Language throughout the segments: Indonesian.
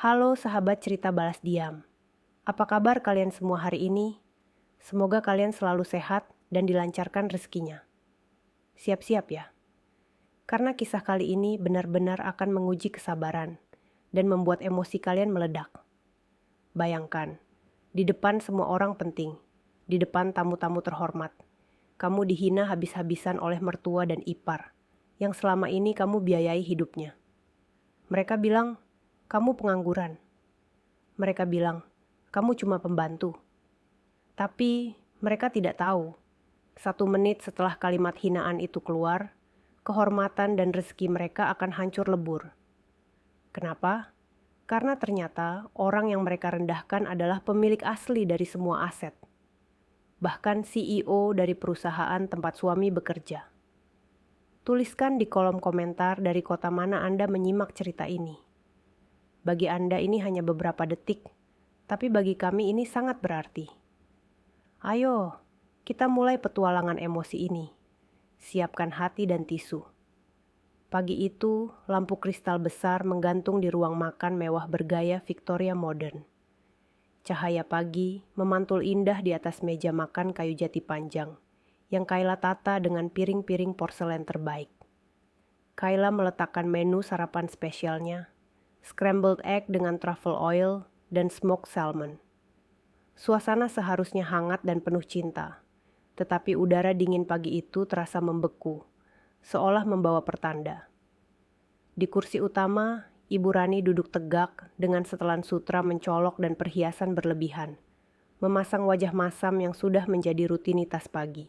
Halo sahabat cerita balas diam. Apa kabar kalian semua hari ini? Semoga kalian selalu sehat dan dilancarkan rezekinya. Siap-siap ya. Karena kisah kali ini benar-benar akan menguji kesabaran dan membuat emosi kalian meledak. Bayangkan, di depan semua orang penting, di depan tamu-tamu terhormat, kamu dihina habis-habisan oleh mertua dan ipar yang selama ini kamu biayai hidupnya. Mereka bilang, kamu pengangguran. Mereka bilang, kamu cuma pembantu. Tapi mereka tidak tahu, 1 menit setelah kalimat hinaan itu keluar, kehormatan dan rezeki mereka akan hancur lebur. Kenapa? Karena ternyata orang yang mereka rendahkan adalah pemilik asli dari semua aset. Bahkan CEO dari perusahaan tempat suami bekerja. Tuliskan di kolom komentar dari kota mana Anda menyimak cerita ini. Bagi Anda ini hanya beberapa detik, tapi bagi kami ini sangat berarti. Ayo, kita mulai petualangan emosi ini. Siapkan hati dan tisu. Pagi itu, lampu kristal besar menggantung di ruang makan mewah bergaya Victoria modern. Cahaya pagi memantul indah di atas meja makan kayu jati panjang, yang Kayla tata dengan piring-piring porselen terbaik. Kayla meletakkan menu sarapan spesialnya, scrambled egg dengan truffle oil, dan smoked salmon. Suasana seharusnya hangat dan penuh cinta, tetapi udara dingin pagi itu terasa membeku, seolah membawa pertanda. Di kursi utama, Ibu Rani duduk tegak dengan setelan sutra mencolok dan perhiasan berlebihan, memasang wajah masam yang sudah menjadi rutinitas pagi.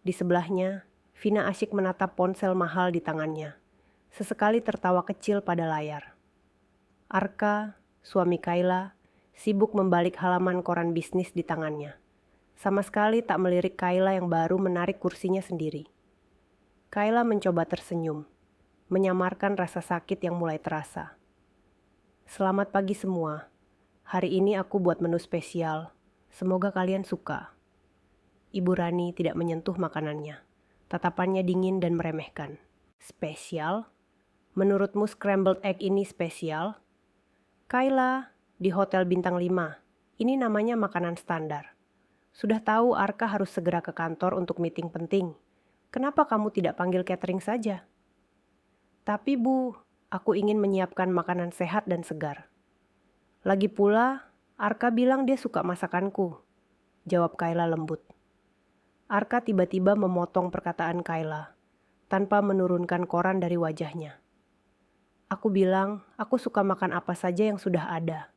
Di sebelahnya, Vina asyik menatap ponsel mahal di tangannya, sesekali tertawa kecil pada layar. Arka, suami Kayla, sibuk membalik halaman koran bisnis di tangannya. Sama sekali tak melirik Kayla yang baru menarik kursinya sendiri. Kayla mencoba tersenyum, menyamarkan rasa sakit yang mulai terasa. Selamat pagi semua. Hari ini aku buat menu spesial. Semoga kalian suka. Ibu Rani tidak menyentuh makanannya. Tatapannya dingin dan meremehkan. Spesial? Menurutmu scrambled egg ini spesial? Kayla, di Hotel Bintang 5. Ini namanya makanan standar. Sudah tahu Arka harus segera ke kantor untuk meeting penting. Kenapa kamu tidak panggil catering saja? Tapi Bu, aku ingin menyiapkan makanan sehat dan segar. Lagi pula, Arka bilang dia suka masakanku. Jawab Kayla lembut. Arka tiba-tiba memotong perkataan Kayla, tanpa menurunkan koran dari wajahnya. Aku bilang, aku suka makan apa saja yang sudah ada.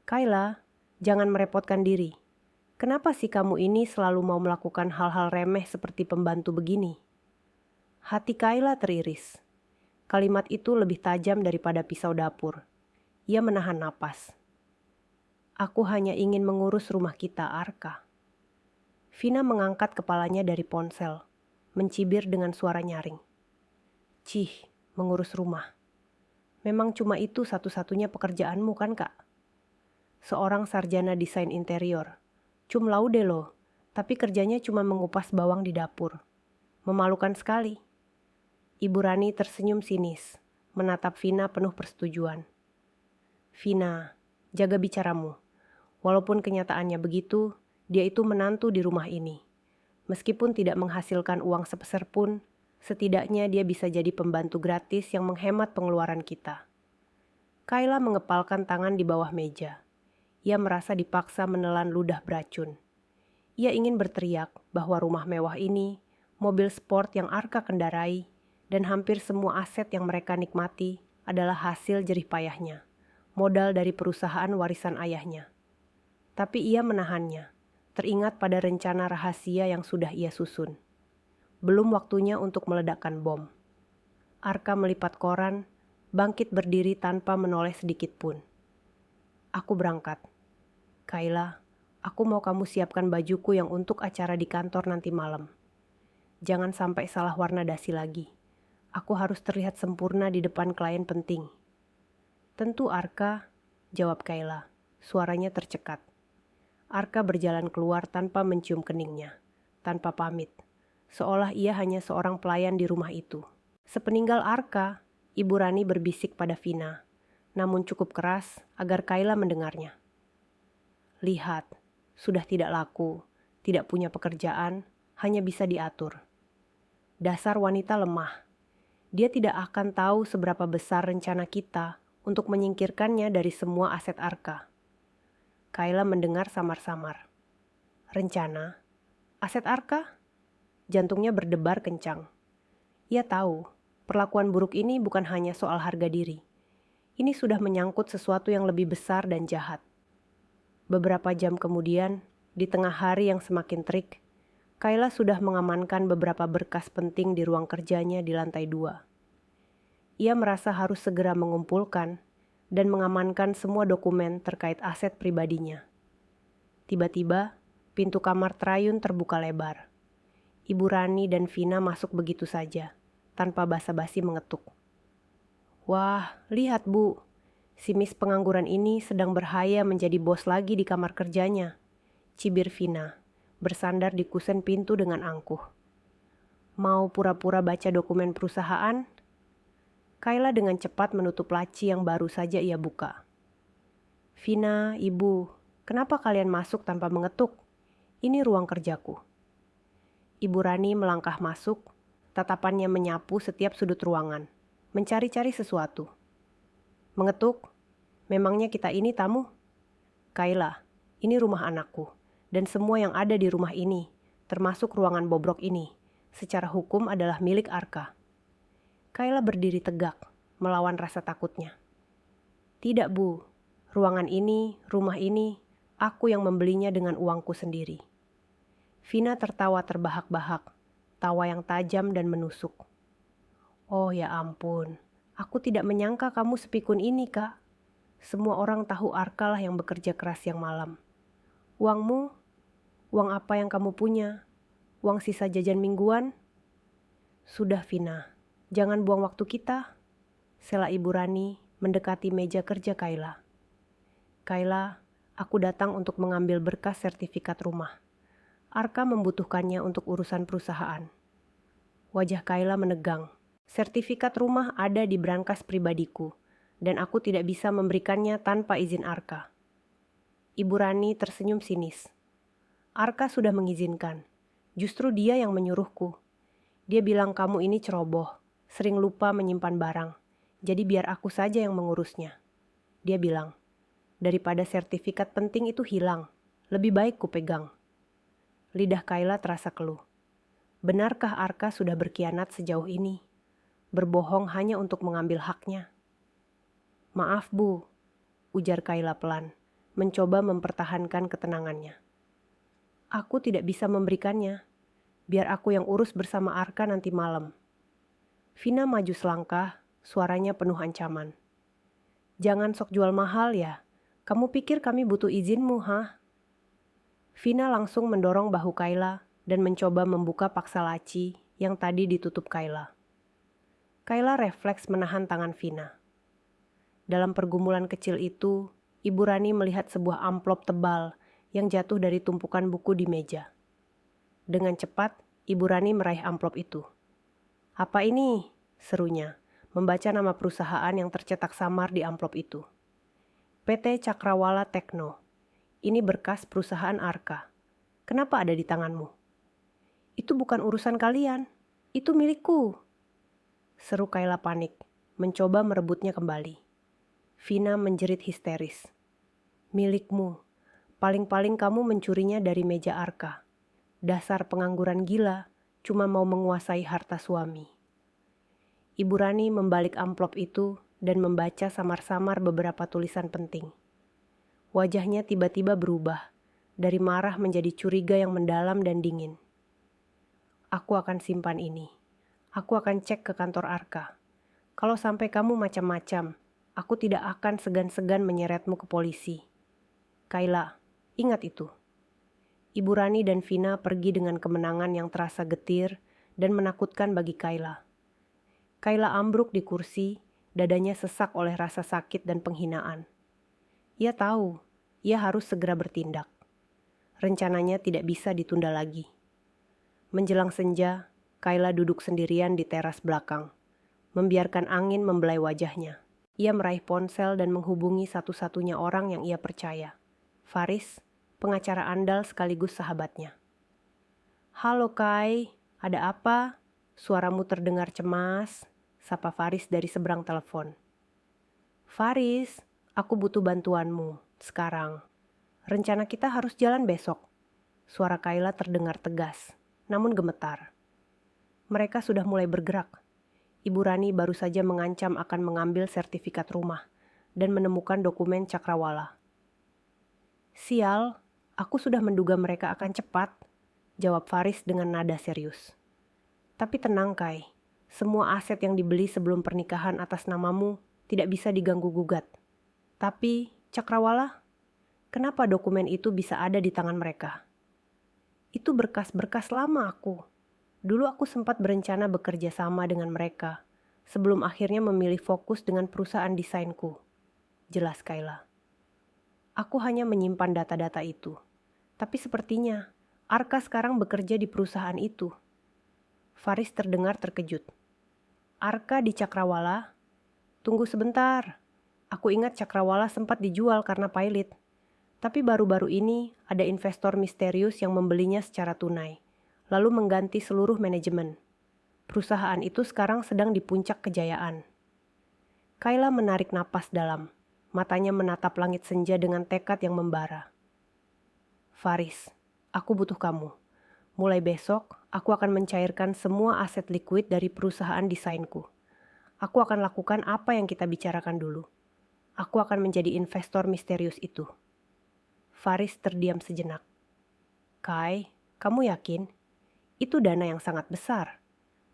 Kayla, jangan merepotkan diri. Kenapa sih kamu ini selalu mau melakukan hal-hal remeh seperti pembantu begini? Hati Kayla teriris. Kalimat itu lebih tajam daripada pisau dapur. Ia menahan napas. Aku hanya ingin mengurus rumah kita, Arka. Vina mengangkat kepalanya dari ponsel, mencibir dengan suara nyaring. Cih, mengurus rumah. Memang cuma itu satu-satunya pekerjaanmu kan, Kak? Seorang sarjana desain interior. Cum laude loh, tapi kerjanya cuma mengupas bawang di dapur. Memalukan sekali. Ibu Rani tersenyum sinis, menatap Vina penuh persetujuan. Vina, jaga bicaramu. Walaupun kenyataannya begitu, dia itu menantu di rumah ini. Meskipun tidak menghasilkan uang sepeser pun, setidaknya dia bisa jadi pembantu gratis yang menghemat pengeluaran kita. Kayla mengepalkan tangan di bawah meja. Ia merasa dipaksa menelan ludah beracun. Ia ingin berteriak bahwa rumah mewah ini, mobil sport yang Arka kendarai, dan hampir semua aset yang mereka nikmati adalah hasil jerih payahnya, modal dari perusahaan warisan ayahnya. Tapi ia menahannya, teringat pada rencana rahasia yang sudah ia susun. Belum waktunya untuk meledakkan bom. Arka melipat koran, bangkit berdiri tanpa menoleh sedikit pun. Aku berangkat. Kayla, aku mau kamu siapkan bajuku yang untuk acara di kantor nanti malam. Jangan sampai salah warna dasi lagi. Aku harus terlihat sempurna di depan klien penting. Tentu Arka, jawab Kayla. Suaranya tercekat. Arka berjalan keluar tanpa mencium keningnya, tanpa pamit. Seolah ia hanya seorang pelayan di rumah itu. Sepeninggal Arka, Ibu Rani berbisik pada Vina. namun cukup keras agar Kayla mendengarnya. Lihat, sudah tidak laku, tidak punya pekerjaan, hanya bisa diatur. Dasar wanita lemah. Dia tidak akan tahu seberapa besar rencana kita untuk menyingkirkannya dari semua aset Arka. Kayla mendengar samar-samar. Rencana? Aset Arka? Jantungnya berdebar kencang. Ia tahu, perlakuan buruk ini bukan hanya soal harga diri. Ini sudah menyangkut sesuatu yang lebih besar dan jahat. Beberapa jam kemudian, di tengah hari yang semakin terik, Kayla sudah mengamankan beberapa berkas penting di ruang kerjanya di lantai 2. Ia merasa harus segera mengumpulkan dan mengamankan semua dokumen terkait aset pribadinya. Tiba-tiba, pintu kamar Trayun terbuka lebar. Ibu Rani dan Vina masuk begitu saja, tanpa basa-basi mengetuk. Wah, lihat Bu, si Miss pengangguran ini sedang berhaya menjadi bos lagi di kamar kerjanya, cibir Vina, bersandar di kusen pintu dengan angkuh. Mau pura-pura baca dokumen perusahaan? Kayla dengan cepat menutup laci yang baru saja ia buka. Vina, Ibu, kenapa kalian masuk tanpa mengetuk? Ini ruang kerjaku. Ibu Rani melangkah masuk, tatapannya menyapu setiap sudut ruangan, mencari-cari sesuatu. Mengetuk? Memangnya kita ini tamu? Kayla, ini rumah anakku, dan semua yang ada di rumah ini, termasuk ruangan bobrok ini, secara hukum adalah milik Arka. Kayla berdiri tegak, melawan rasa takutnya. Tidak Bu, ruangan ini, rumah ini, aku yang membelinya dengan uangku sendiri. Vina tertawa terbahak-bahak, tawa yang tajam dan menusuk. Oh ya ampun, aku tidak menyangka kamu sepikun ini Kak. Semua orang tahu Arka lah yang bekerja keras siang malam. Uangmu? Uang apa yang kamu punya? Uang sisa jajan mingguan? Sudah Vina. Jangan buang waktu kita, sela Ibu Rani mendekati meja kerja Kayla. Kayla, aku datang untuk mengambil berkas sertifikat rumah. Arka membutuhkannya untuk urusan perusahaan. Wajah Kayla menegang. Sertifikat rumah ada di brankas pribadiku, dan aku tidak bisa memberikannya tanpa izin Arka. Ibu Rani tersenyum sinis. Arka sudah mengizinkan. Justru dia yang menyuruhku. Dia bilang kamu ini ceroboh. Sering lupa menyimpan barang, jadi biar aku saja yang mengurusnya. Dia bilang, daripada sertifikat penting itu hilang, lebih baik ku pegang. Lidah Kayla terasa keluh. Benarkah Arka sudah berkhianat sejauh ini? Berbohong hanya untuk mengambil haknya? Maaf Bu, ujar Kayla pelan, mencoba mempertahankan ketenangannya. Aku tidak bisa memberikannya, biar aku yang urus bersama Arka nanti malam. Vina maju selangkah, suaranya penuh ancaman. Jangan sok jual mahal ya, kamu pikir kami butuh izinmu, ha? Vina langsung mendorong bahu Kayla dan mencoba membuka paksa laci yang tadi ditutup Kayla. Kayla refleks menahan tangan Vina. Dalam pergumulan kecil itu, Ibu Rani melihat sebuah amplop tebal yang jatuh dari tumpukan buku di meja. Dengan cepat, Ibu Rani meraih amplop itu. Apa ini? Serunya, membaca nama perusahaan yang tercetak samar di amplop itu. PT Cakrawala Tekno. Ini berkas perusahaan Arka. Kenapa ada di tanganmu? Itu bukan urusan kalian. Itu milikku. Seru Kayla panik, mencoba merebutnya kembali. Vina menjerit histeris. Milikmu. Paling-paling kamu mencurinya dari meja Arka. Dasar pengangguran gila. Cuma mau menguasai harta suami. Ibu Rani membalik amplop itu dan membaca samar-samar beberapa tulisan penting. Wajahnya tiba-tiba berubah, dari marah menjadi curiga yang mendalam dan dingin. Aku akan simpan ini. Aku akan cek ke kantor Arka. Kalau sampai kamu macam-macam, aku tidak akan segan-segan menyeretmu ke polisi. Kayla, ingat itu. Ibu Rani dan Vina pergi dengan kemenangan yang terasa getir dan menakutkan bagi Kayla. Kayla ambruk di kursi, dadanya sesak oleh rasa sakit dan penghinaan. Ia tahu, ia harus segera bertindak. Rencananya tidak bisa ditunda lagi. Menjelang senja, Kayla duduk sendirian di teras belakang, membiarkan angin membelai wajahnya. Ia meraih ponsel dan menghubungi satu-satunya orang yang ia percaya, Faris, pengacara andal sekaligus sahabatnya. "Halo Kai, ada apa? Suaramu terdengar cemas," sapa Faris dari seberang telepon. "Faris, aku butuh bantuanmu sekarang. Rencana kita harus jalan besok." Suara Kayla terdengar tegas, namun gemetar. Mereka sudah mulai bergerak. Ibu Rani baru saja mengancam akan mengambil sertifikat rumah dan menemukan dokumen cakrawala. "Sial, aku sudah menduga mereka akan cepat," jawab Faris dengan nada serius. "Tapi tenang Kai, semua aset yang dibeli sebelum pernikahan atas namamu tidak bisa diganggu-gugat. Tapi, cakrawala, kenapa dokumen itu bisa ada di tangan mereka?" "Itu berkas-berkas lama aku. Dulu aku sempat berencana bekerja sama dengan mereka, sebelum akhirnya memilih fokus dengan perusahaan desainku," jelas Kayla. "Aku hanya menyimpan data-data itu. Tapi sepertinya Arka sekarang bekerja di perusahaan itu." Faris terdengar terkejut. "Arka di Cakrawala? Tunggu sebentar. Aku ingat Cakrawala sempat dijual karena pilot. Tapi baru-baru ini ada investor misterius yang membelinya secara tunai, lalu mengganti seluruh manajemen. Perusahaan itu sekarang sedang di puncak kejayaan." Kayla menarik napas dalam. Matanya menatap langit senja dengan tekad yang membara. "Faris, aku butuh kamu. Mulai besok, aku akan mencairkan semua aset likuid dari perusahaan desainku. Aku akan lakukan apa yang kita bicarakan dulu. Aku akan menjadi investor misterius itu." Faris terdiam sejenak. "Kai, kamu yakin? Itu dana yang sangat besar.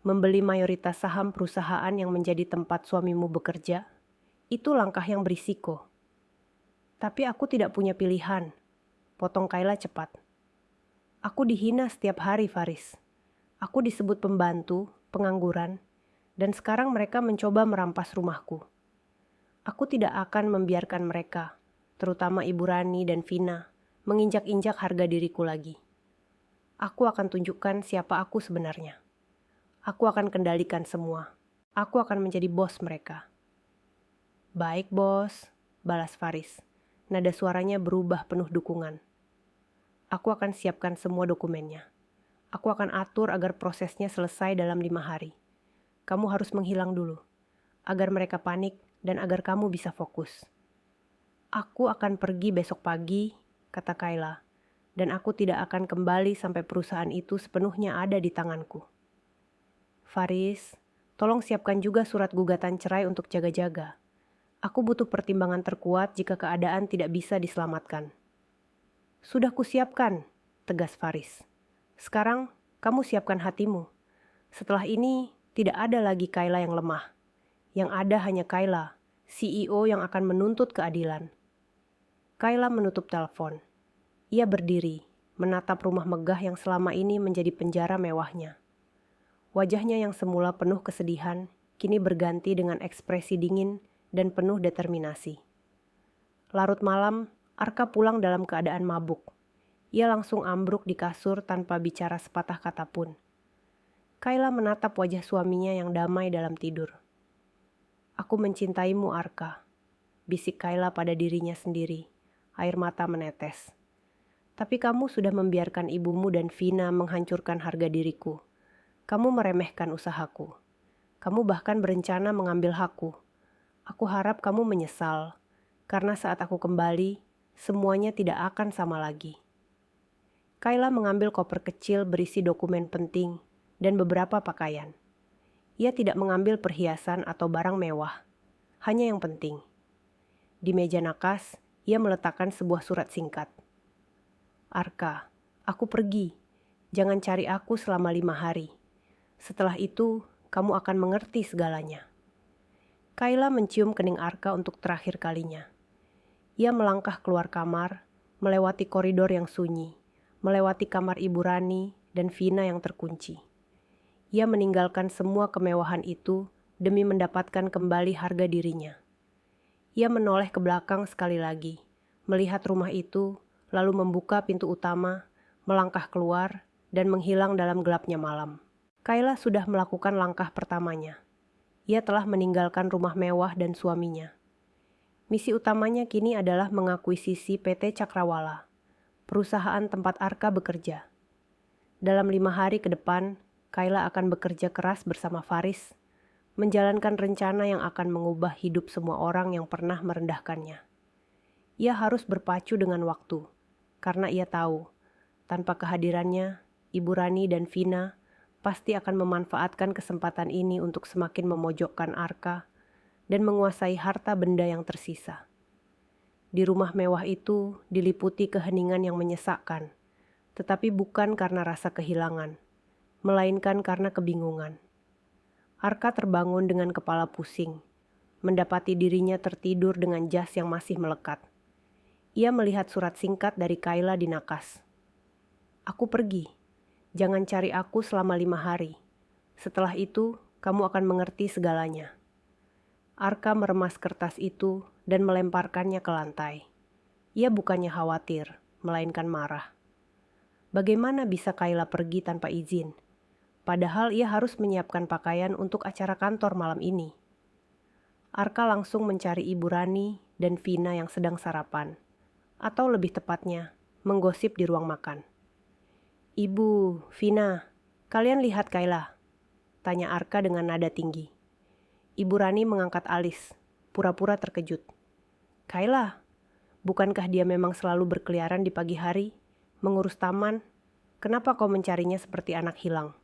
Membeli mayoritas saham perusahaan yang menjadi tempat suamimu bekerja, itu langkah yang berisiko." "Tapi aku tidak punya pilihan," potong Kayla cepat. "Aku dihina setiap hari, Faris. Aku disebut pembantu, pengangguran, dan sekarang mereka mencoba merampas rumahku. Aku tidak akan membiarkan mereka, terutama Ibu Rani dan Vina, menginjak-injak harga diriku lagi. Aku akan tunjukkan siapa aku sebenarnya. Aku akan kendalikan semua. Aku akan menjadi bos mereka." "Baik, bos," balas Faris. Nada suaranya berubah penuh dukungan. "Aku akan siapkan semua dokumennya. Aku akan atur agar prosesnya selesai dalam 5 hari. Kamu harus menghilang dulu, agar mereka panik dan agar kamu bisa fokus." "Aku akan pergi besok pagi," kata Kayla, "dan aku tidak akan kembali sampai perusahaan itu sepenuhnya ada di tanganku." "Faris, tolong siapkan juga surat gugatan cerai untuk jaga-jaga. Aku butuh pertimbangan terkuat jika keadaan tidak bisa diselamatkan." "Sudah kusiapkan," tegas Faris. "Sekarang kamu siapkan hatimu. Setelah ini tidak ada lagi Kayla yang lemah. Yang ada hanya Kayla, CEO yang akan menuntut keadilan." Kayla menutup telepon. Ia berdiri, menatap rumah megah yang selama ini menjadi penjara mewahnya. Wajahnya yang semula penuh kesedihan, kini berganti dengan ekspresi dingin dan penuh determinasi. Larut malam, Arka pulang dalam keadaan mabuk. Ia langsung ambruk di kasur tanpa bicara sepatah kata pun. Kayla menatap wajah suaminya yang damai dalam tidur. "Aku mencintaimu, Arka," bisik Kayla pada dirinya sendiri. Air mata menetes. "Tapi kamu sudah membiarkan ibumu dan Vina menghancurkan harga diriku. Kamu meremehkan usahaku. Kamu bahkan berencana mengambil hakku. Aku harap kamu menyesal, karena saat aku kembali, semuanya tidak akan sama lagi." Kayla mengambil koper kecil berisi dokumen penting dan beberapa pakaian. Ia tidak mengambil perhiasan atau barang mewah, hanya yang penting. Di meja nakas, ia meletakkan sebuah surat singkat. "Arka, aku pergi. Jangan cari aku selama 5 hari. Setelah itu, kamu akan mengerti segalanya." Kayla mencium kening Arka untuk terakhir kalinya. Ia melangkah keluar kamar, melewati koridor yang sunyi, melewati kamar Ibu Rani dan Vina yang terkunci. Ia meninggalkan semua kemewahan itu demi mendapatkan kembali harga dirinya. Ia menoleh ke belakang sekali lagi, melihat rumah itu, lalu membuka pintu utama, melangkah keluar, dan menghilang dalam gelapnya malam. Kayla sudah melakukan langkah pertamanya. ia telah meninggalkan rumah mewah dan suaminya. Misi utamanya kini adalah mengakuisisi PT Cakrawala, perusahaan tempat Arka bekerja. Dalam 5 hari ke depan, Kayla akan bekerja keras bersama Faris, menjalankan rencana yang akan mengubah hidup semua orang yang pernah merendahkannya. Ia harus berpacu dengan waktu, karena ia tahu, tanpa kehadirannya, Ibu Rani dan Vina pasti akan memanfaatkan kesempatan ini untuk semakin memojokkan Arka dan menguasai harta benda yang tersisa. Di rumah mewah itu diliputi keheningan yang menyesakkan, tetapi bukan karena rasa kehilangan, melainkan karena kebingungan. Arka terbangun dengan kepala pusing, mendapati dirinya tertidur dengan jas yang masih melekat. Ia melihat surat singkat dari Kayla di nakas. "Aku pergi. Jangan cari aku selama 5 hari. Setelah itu, kamu akan mengerti segalanya." Arka meremas kertas itu dan melemparkannya ke lantai. Ia bukannya khawatir, melainkan marah. Bagaimana bisa Kayla pergi tanpa izin? Padahal ia harus menyiapkan pakaian untuk acara kantor malam ini. Arka langsung mencari Ibu Rani dan Vina yang sedang sarapan. Atau lebih tepatnya, menggosip di ruang makan. "Ibu, Vina, kalian lihat Kayla?" tanya Arka dengan nada tinggi. Ibu Rani mengangkat alis, pura-pura terkejut. "Kayla, bukankah dia memang selalu berkeliaran di pagi hari, mengurus taman? Kenapa kau mencarinya seperti anak hilang?"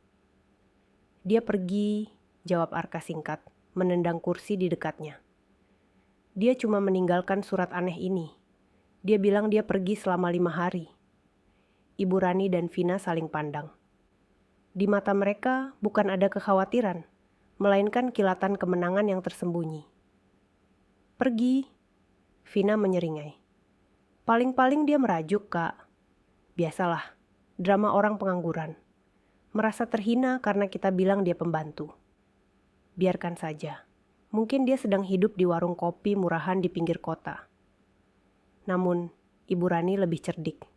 "Dia pergi," jawab Arka singkat, menendang kursi di dekatnya. "Dia cuma meninggalkan surat aneh ini. Dia bilang dia pergi selama 5 hari. Ibu Rani dan Vina saling pandang. Di mata mereka bukan ada kekhawatiran, melainkan kilatan kemenangan yang tersembunyi. "Pergi," Vina menyeringai. "Paling-paling dia merajuk, Kak. Biasalah, drama orang pengangguran. Merasa terhina karena kita bilang dia pembantu. Biarkan saja. Mungkin dia sedang hidup di warung kopi murahan di pinggir kota." Namun, Ibu Rani lebih cerdik.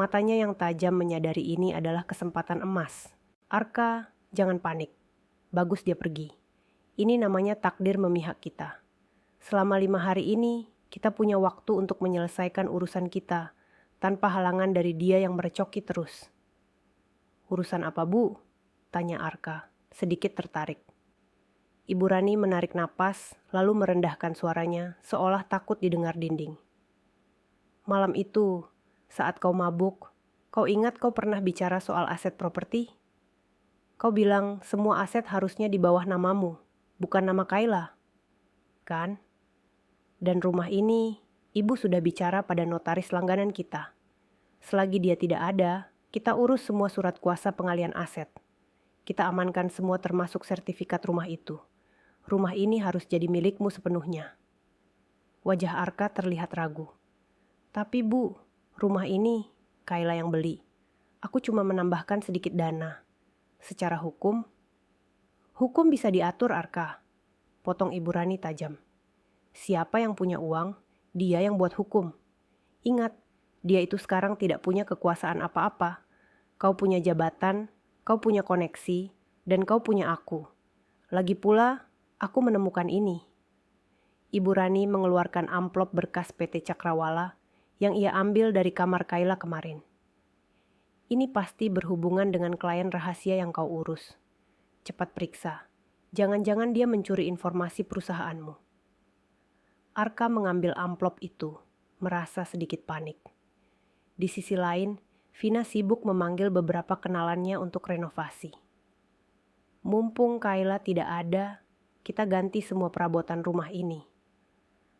Matanya yang tajam menyadari ini adalah kesempatan emas. "Arka, jangan panik. Bagus dia pergi. Ini namanya takdir memihak kita. Selama 5 hari ini, kita punya waktu untuk menyelesaikan urusan kita, tanpa halangan dari dia yang merecoki terus." "Urusan apa, Bu?" tanya Arka, sedikit tertarik. Ibu Rani menarik napas, lalu merendahkan suaranya, seolah takut didengar dinding. "Malam itu, saat kau mabuk, kau ingat kau pernah bicara soal aset properti? Kau bilang semua aset harusnya di bawah namamu, bukan nama Kayla, kan? Dan rumah ini, ibu sudah bicara pada notaris langganan kita. Selagi dia tidak ada, kita urus semua surat kuasa pengalian aset. Kita amankan semua termasuk sertifikat rumah itu. Rumah ini harus jadi milikmu sepenuhnya." Wajah Arka terlihat ragu. "Tapi Bu, rumah ini Kayla yang beli. Aku cuma menambahkan sedikit dana. Secara hukum bisa diatur, Arka," potong Ibu Rani tajam. "Siapa yang punya uang, dia yang buat hukum. Ingat, dia itu sekarang tidak punya kekuasaan apa-apa. Kau punya jabatan, kau punya koneksi, dan kau punya aku. Lagi pula, aku menemukan ini." Ibu Rani mengeluarkan amplop berkas PT Cakrawala yang ia ambil dari kamar Kayla kemarin. "Ini pasti berhubungan dengan klien rahasia yang kau urus. Cepat periksa. Jangan-jangan dia mencuri informasi perusahaanmu." Arka mengambil amplop itu, merasa sedikit panik. Di sisi lain, Vina sibuk memanggil beberapa kenalannya untuk renovasi. "Mumpung Kayla tidak ada, kita ganti semua perabotan rumah ini.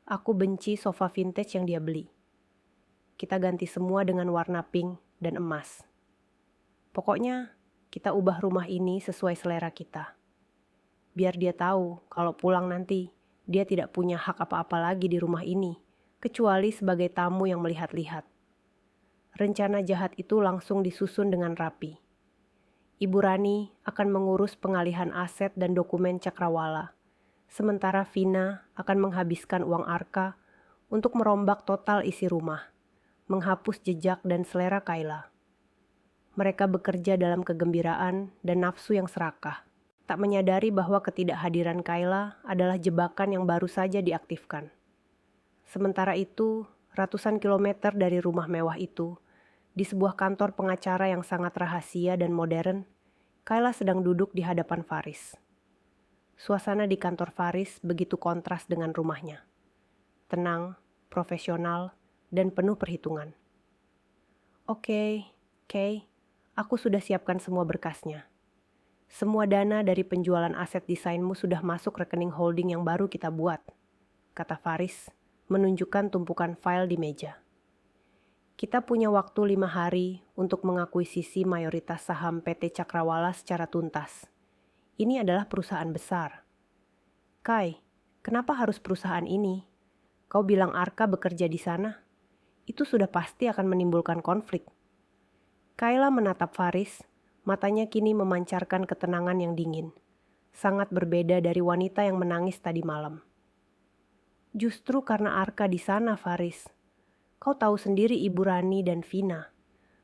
Aku benci sofa vintage yang dia beli. Kita ganti semua dengan warna pink dan emas. Pokoknya, kita ubah rumah ini sesuai selera kita. Biar dia tahu kalau pulang nanti, dia tidak punya hak apa-apa lagi di rumah ini, kecuali sebagai tamu yang melihat-lihat." Rencana jahat itu langsung disusun dengan rapi. Ibu Rani akan mengurus pengalihan aset dan dokumen Cakrawala, sementara Vina akan menghabiskan uang Arka untuk merombak total isi rumah, menghapus jejak dan selera Kayla. Mereka bekerja dalam kegembiraan dan nafsu yang serakah. tak menyadari bahwa ketidakhadiran Kayla adalah jebakan yang baru saja diaktifkan. Sementara itu, ratusan kilometer dari rumah mewah itu, di sebuah kantor pengacara yang sangat rahasia dan modern, Kayla sedang duduk di hadapan Faris. Suasana di kantor Faris begitu kontras dengan rumahnya. Tenang, profesional, dan penuh perhitungan. Oke, Kay, aku sudah siapkan semua berkasnya. Semua dana dari penjualan aset desainmu sudah masuk rekening holding yang baru kita buat, kata Faris, menunjukkan tumpukan file di meja. Kita punya waktu 5 hari untuk mengakuisisi mayoritas saham PT Cakrawala secara tuntas. Ini adalah perusahaan besar. Kai, kenapa harus perusahaan ini? Kau bilang Arka bekerja di sana? Itu sudah pasti akan menimbulkan konflik. Kayla menatap Faris. Matanya kini memancarkan ketenangan yang dingin, sangat berbeda dari wanita yang menangis tadi malam. Justru karena Arka di sana, Faris. Kau tahu sendiri Ibu Rani dan Vina.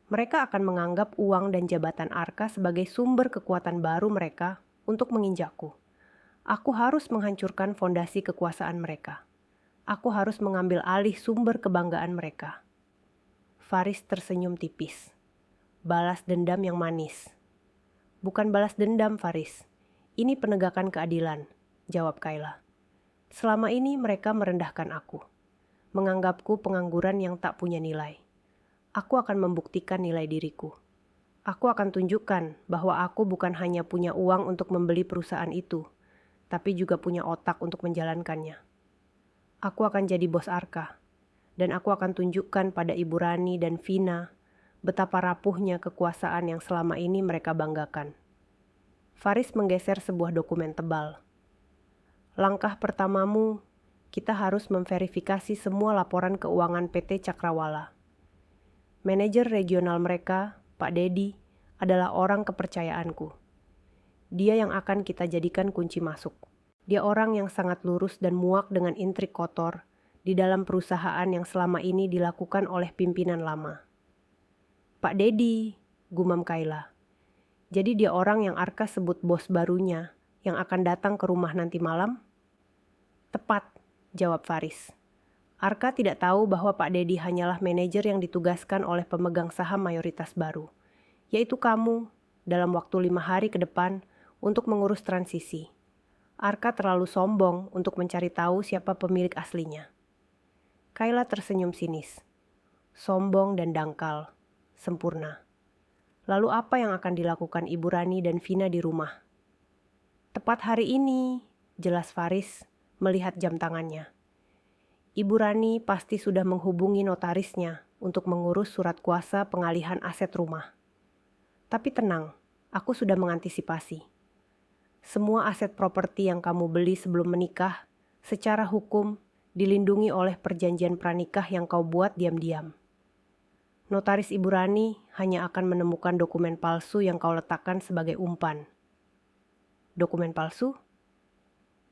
Mereka akan menganggap uang dan jabatan Arka sebagai sumber kekuatan baru mereka untuk menginjakku. Aku harus menghancurkan fondasi kekuasaan mereka. Aku harus mengambil alih sumber kebanggaan mereka. Faris tersenyum tipis. Balas dendam yang manis. Bukan balas dendam, Faris. Ini penegakan keadilan, jawab Kayla. Selama ini mereka merendahkan aku. Menganggapku pengangguran yang tak punya nilai. Aku akan membuktikan nilai diriku. Aku akan tunjukkan bahwa aku bukan hanya punya uang untuk membeli perusahaan itu, tapi juga punya otak untuk menjalankannya. Aku akan jadi bos Arka, dan aku akan tunjukkan pada Ibu Rani dan Vina betapa rapuhnya kekuasaan yang selama ini mereka banggakan. Faris menggeser sebuah dokumen tebal. Langkah pertamamu, kita harus memverifikasi semua laporan keuangan PT Cakrawala. Manajer regional mereka, Pak Dedi, adalah orang kepercayaanku. Dia yang akan kita jadikan kunci masuk. Dia orang yang sangat lurus dan muak dengan intrik kotor di dalam perusahaan yang selama ini dilakukan oleh pimpinan lama. Pak Dedi, gumam Kayla. Jadi dia orang yang Arka sebut bos barunya yang akan datang ke rumah nanti malam? Tepat, jawab Faris. Arka tidak tahu bahwa Pak Dedi hanyalah manajer yang ditugaskan oleh pemegang saham mayoritas baru, yaitu kamu, dalam waktu 5 hari ke depan untuk mengurus transisi. Arka terlalu sombong untuk mencari tahu siapa pemilik aslinya. Kayla tersenyum sinis. Sombong dan dangkal. Sempurna. Lalu apa yang akan dilakukan Ibu Rani dan Vina di rumah? Tepat hari ini, jelas Faris melihat jam tangannya. Ibu Rani pasti sudah menghubungi notarisnya untuk mengurus surat kuasa pengalihan aset rumah. Tapi tenang, aku sudah mengantisipasi. Semua aset properti yang kamu beli sebelum menikah, secara hukum dilindungi oleh perjanjian pranikah yang kau buat diam-diam. Notaris Ibu Rani hanya akan menemukan dokumen palsu yang kau letakkan sebagai umpan. Dokumen palsu?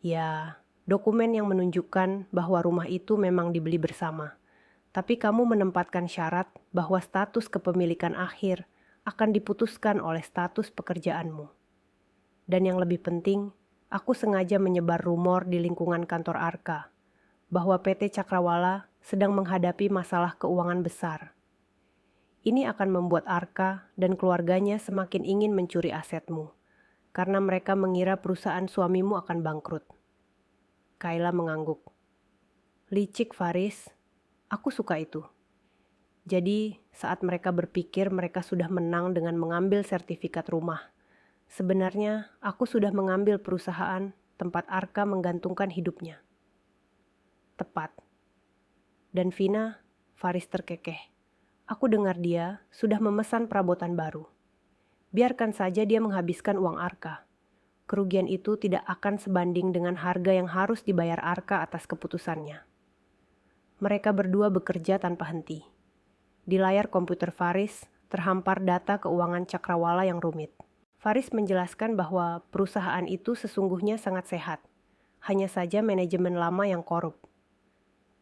Ya, dokumen yang menunjukkan bahwa rumah itu memang dibeli bersama. Tapi kamu menempatkan syarat bahwa status kepemilikan akhir akan diputuskan oleh status pekerjaanmu. Dan yang lebih penting, aku sengaja menyebar rumor di lingkungan kantor Arka bahwa PT Cakrawala sedang menghadapi masalah keuangan besar. Ini akan membuat Arka dan keluarganya semakin ingin mencuri asetmu, karena mereka mengira perusahaan suamimu akan bangkrut. Kayla mengangguk. Licik, Faris. Aku suka itu. Jadi, saat mereka berpikir mereka sudah menang dengan mengambil sertifikat rumah, sebenarnya aku sudah mengambil perusahaan tempat Arka menggantungkan hidupnya. Tepat. Dan Vina, Faris terkekeh. Aku dengar dia sudah memesan perabotan baru. Biarkan saja dia menghabiskan uang Arka. Kerugian itu tidak akan sebanding dengan harga yang harus dibayar Arka atas keputusannya. Mereka berdua bekerja tanpa henti. Di layar komputer Faris terhampar data keuangan Cakrawala yang rumit. Faris menjelaskan bahwa perusahaan itu sesungguhnya sangat sehat. Hanya saja manajemen lama yang korup.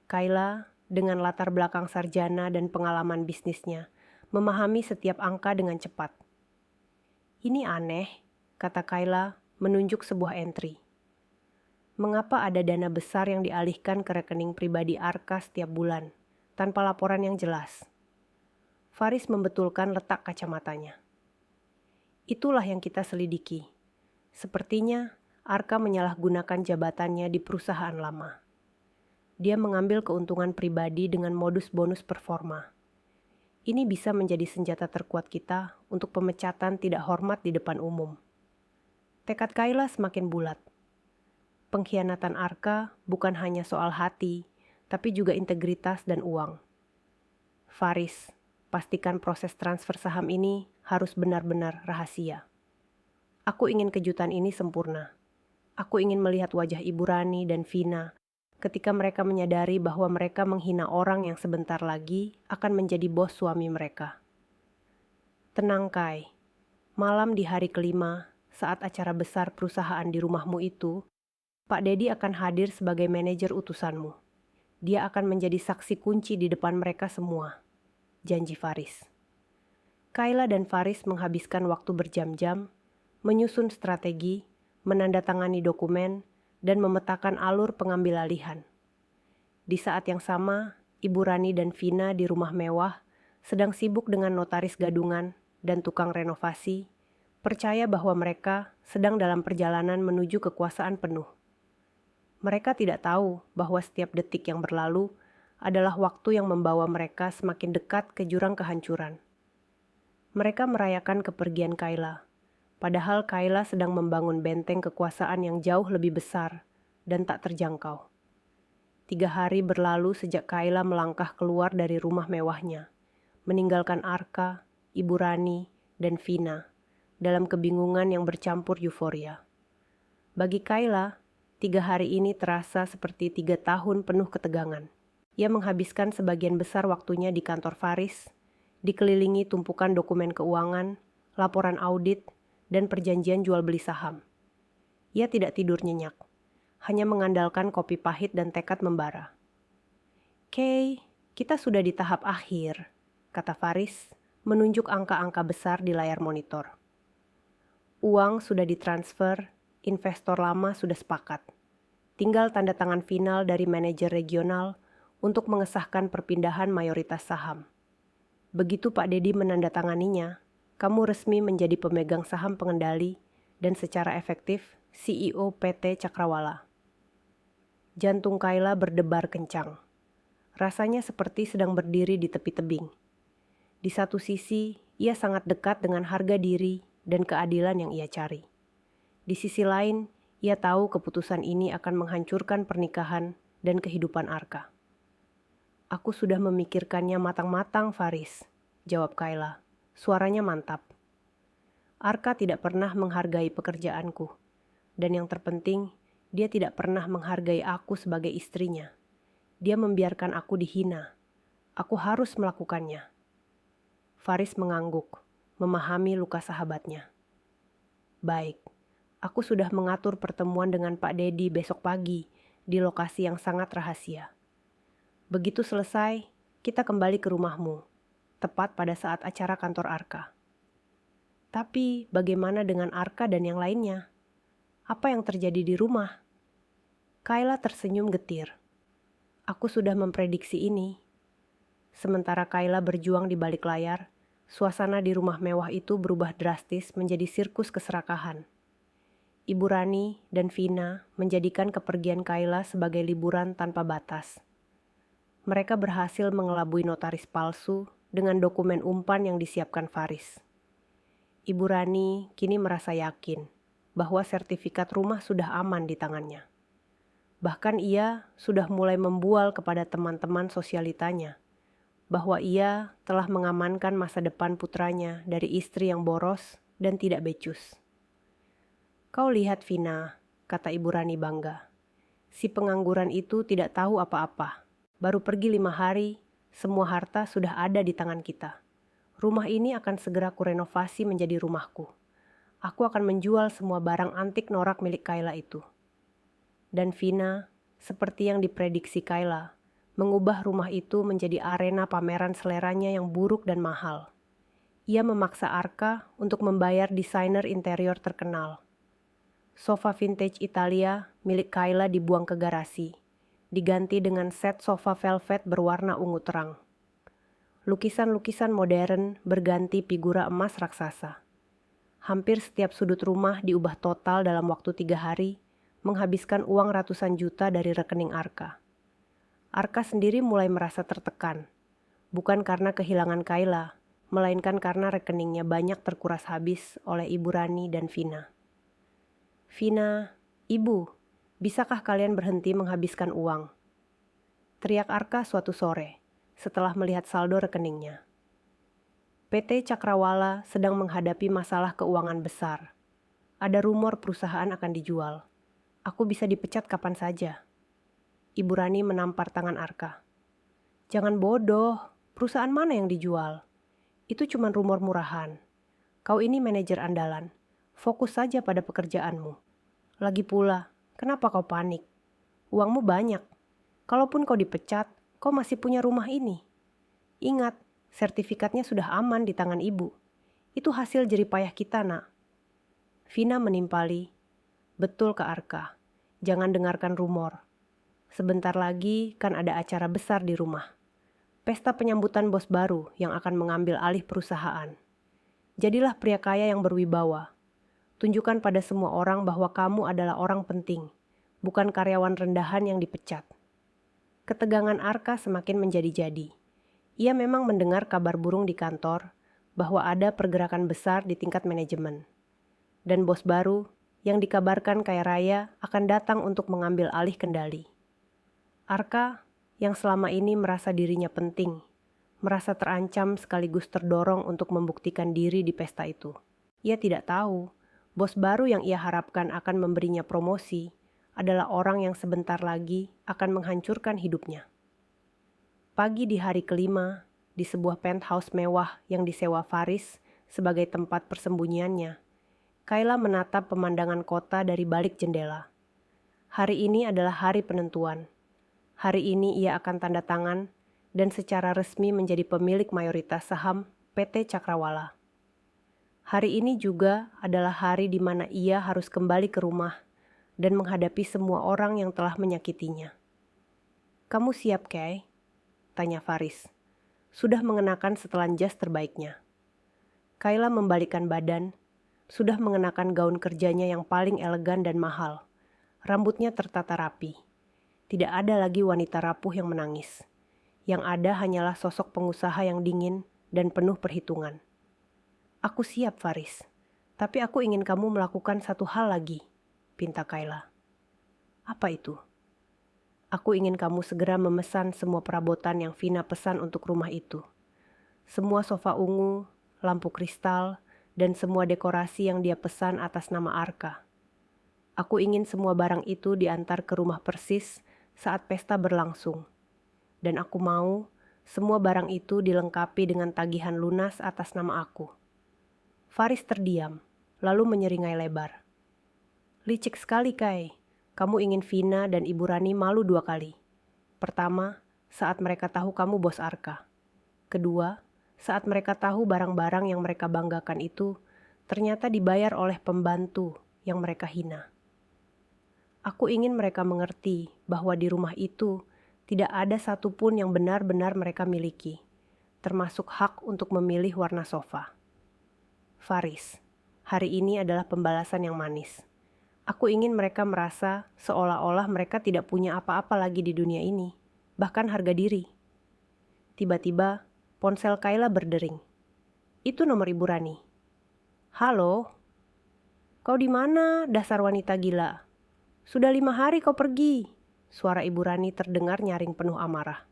Kayla, dengan latar belakang sarjana dan pengalaman bisnisnya, memahami setiap angka dengan cepat. Ini aneh, kata Kayla menunjuk sebuah entry. Mengapa ada dana besar yang dialihkan ke rekening pribadi Arka setiap bulan, tanpa laporan yang jelas? Faris membetulkan letak kacamatanya. Itulah yang kita selidiki. Sepertinya Arka menyalahgunakan jabatannya di perusahaan lama. Dia mengambil keuntungan pribadi dengan modus bonus performa. Ini bisa menjadi senjata terkuat kita untuk pemecatan tidak hormat di depan umum. Tekad Kayla semakin bulat. Pengkhianatan Arka bukan hanya soal hati, tapi juga integritas dan uang. Faris, pastikan proses transfer saham ini harus benar-benar rahasia. Aku ingin kejutan ini sempurna. Aku ingin melihat wajah Ibu Rani dan Vina ketika mereka menyadari bahwa mereka menghina orang yang sebentar lagi akan menjadi bos suami mereka. Tenang, Kai. Malam di hari kelima, saat acara besar perusahaan di rumahmu itu, Pak Dedi akan hadir sebagai manajer utusanmu. Dia akan menjadi saksi kunci di depan mereka semua. Janji Faris. Kayla dan Faris menghabiskan waktu berjam-jam, menyusun strategi, menandatangani dokumen, dan memetakan alur pengambil alihan. Di saat yang sama, Ibu Rani dan Vina di rumah mewah sedang sibuk dengan notaris gadungan dan tukang renovasi, percaya bahwa mereka sedang dalam perjalanan menuju kekuasaan penuh. Mereka tidak tahu bahwa setiap detik yang berlalu adalah waktu yang membawa mereka semakin dekat ke jurang kehancuran. Mereka merayakan kepergian Kayla, padahal Kayla sedang membangun benteng kekuasaan yang jauh lebih besar dan tak terjangkau. 3 hari berlalu sejak Kayla melangkah keluar dari rumah mewahnya, meninggalkan Arka, Ibu Rani, dan Vina dalam kebingungan yang bercampur euforia. Bagi Kayla, 3 hari ini terasa seperti 3 tahun penuh ketegangan. Ia menghabiskan sebagian besar waktunya di kantor Faris, dikelilingi tumpukan dokumen keuangan, laporan audit, dan perjanjian jual beli saham. Ia tidak tidur nyenyak, hanya mengandalkan kopi pahit dan tekad membara. Kay, kita sudah di tahap akhir, kata Faris, menunjuk angka-angka besar di layar monitor. Uang sudah ditransfer, investor lama sudah sepakat. Tinggal tanda tangan final dari manajer regional untuk mengesahkan perpindahan mayoritas saham. Begitu Pak Dedi menandatanganinya, kamu resmi menjadi pemegang saham pengendali dan secara efektif CEO PT Cakrawala. Jantung Kayla berdebar kencang. Rasanya seperti sedang berdiri di tepi tebing. Di satu sisi, ia sangat dekat dengan harga diri dan keadilan yang ia cari. Di sisi lain, ia tahu keputusan ini akan menghancurkan pernikahan dan kehidupan Arka. Aku sudah memikirkannya matang-matang, Faris, jawab Kayla. Suaranya mantap. Arka tidak pernah menghargai pekerjaanku. Dan yang terpenting, dia tidak pernah menghargai aku sebagai istrinya. Dia membiarkan aku dihina. Aku harus melakukannya. Faris mengangguk, memahami luka sahabatnya. Baik, aku sudah mengatur pertemuan dengan Pak Dedi besok pagi di lokasi yang sangat rahasia. Begitu selesai, kita kembali ke rumahmu, tepat pada saat acara kantor Arka. Tapi bagaimana dengan Arka dan yang lainnya? Apa yang terjadi di rumah? Kayla tersenyum getir. Aku sudah memprediksi ini. Sementara Kayla berjuang di balik layar, suasana di rumah mewah itu berubah drastis menjadi sirkus keserakahan. Ibu Rani dan Vina menjadikan kepergian Kayla sebagai liburan tanpa batas. Mereka berhasil mengelabui notaris palsu dengan dokumen umpan yang disiapkan Faris. Ibu Rani kini merasa yakin bahwa sertifikat rumah sudah aman di tangannya. Bahkan ia sudah mulai membual kepada teman-teman sosialitanya bahwa ia telah mengamankan masa depan putranya dari istri yang boros dan tidak becus. Kau lihat Vina, kata Ibu Rani bangga. Si pengangguran itu tidak tahu apa-apa. Baru pergi 5 hari, semua harta sudah ada di tangan kita. Rumah ini akan segera kurenovasi menjadi rumahku. Aku akan menjual semua barang antik norak milik Kayla itu. Dan Vina, seperti yang diprediksi Kayla, mengubah rumah itu menjadi arena pameran seleranya yang buruk dan mahal. Ia memaksa Arka untuk membayar desainer interior terkenal. Sofa vintage Italia milik Kayla dibuang ke garasi, diganti dengan set sofa velvet berwarna ungu terang. Lukisan-lukisan modern berganti figura emas raksasa. Hampir setiap sudut rumah diubah total dalam waktu 3 hari, menghabiskan uang ratusan juta dari rekening Arka. Arka sendiri mulai merasa tertekan, bukan karena kehilangan Kayla, melainkan karena rekeningnya banyak terkuras habis oleh Ibu Rani dan Vina. Vina, Ibu, bisakah kalian berhenti menghabiskan uang? Teriak Arka suatu sore, setelah melihat saldo rekeningnya. PT Cakrawala sedang menghadapi masalah keuangan besar. Ada rumor perusahaan akan dijual. Aku bisa dipecat kapan saja. Ibu Rani menampar tangan Arka. Jangan bodoh, perusahaan mana yang dijual? Itu cuma rumor murahan. Kau ini manajer andalan. Fokus saja pada pekerjaanmu. Lagi pula, kenapa kau panik? Uangmu banyak. Kalaupun kau dipecat, kau masih punya rumah ini. Ingat, sertifikatnya sudah aman di tangan ibu. Itu hasil jeripayah kita, nak. Vina menimpali. Betul ke Arka. Jangan dengarkan rumor. Sebentar lagi kan ada acara besar di rumah. Pesta penyambutan bos baru yang akan mengambil alih perusahaan. Jadilah pria kaya yang berwibawa. Tunjukkan pada semua orang bahwa kamu adalah orang penting, bukan karyawan rendahan yang dipecat. Ketegangan Arka semakin menjadi-jadi. Ia memang mendengar kabar burung di kantor bahwa ada pergerakan besar di tingkat manajemen. Dan bos baru yang dikabarkan kaya raya akan datang untuk mengambil alih kendali. Arka yang selama ini merasa dirinya penting, merasa terancam sekaligus terdorong untuk membuktikan diri di pesta itu. Ia tidak tahu, bos baru yang ia harapkan akan memberinya promosi adalah orang yang sebentar lagi akan menghancurkan hidupnya. Pagi di hari kelima, di sebuah penthouse mewah yang disewa Faris sebagai tempat persembunyiannya, Kayla menatap pemandangan kota dari balik jendela. Hari ini adalah hari penentuan. Hari ini ia akan tanda tangan dan secara resmi menjadi pemilik mayoritas saham PT Cakrawala. Hari ini juga adalah hari di mana ia harus kembali ke rumah dan menghadapi semua orang yang telah menyakitinya. Kamu siap, Kay? Tanya Faris. Sudah mengenakan setelan jas terbaiknya. Kayla membalikkan badan, sudah mengenakan gaun kerjanya yang paling elegan dan mahal. Rambutnya tertata rapi. Tidak ada lagi wanita rapuh yang menangis. Yang ada hanyalah sosok pengusaha yang dingin dan penuh perhitungan. Aku siap, Faris. Tapi aku ingin kamu melakukan satu hal lagi, pinta Kayla. Apa itu? Aku ingin kamu segera memesan semua perabotan yang Vina pesan untuk rumah itu. Semua sofa ungu, lampu kristal, dan semua dekorasi yang dia pesan atas nama Arka. Aku ingin semua barang itu diantar ke rumah persis saat pesta berlangsung. Dan aku mau semua barang itu dilengkapi dengan tagihan lunas atas nama aku. Faris terdiam, lalu menyeringai lebar. Licik sekali, Kay. Kamu ingin Vina dan Ibu Rani malu 2 kali. Pertama, saat mereka tahu kamu bos Arka. Kedua, saat mereka tahu barang-barang yang mereka banggakan itu ternyata dibayar oleh pembantu yang mereka hina. Aku ingin mereka mengerti bahwa di rumah itu tidak ada satupun yang benar-benar mereka miliki, termasuk hak untuk memilih warna sofa. Faris, hari ini adalah pembalasan yang manis. Aku ingin mereka merasa seolah-olah mereka tidak punya apa-apa lagi di dunia ini, bahkan harga diri. Tiba-tiba, ponsel Kayla berdering. Itu nomor Ibu Rani. Halo? Kau di mana, dasar wanita gila? Sudah 5 hari kau pergi. Suara Ibu Rani terdengar nyaring penuh amarah.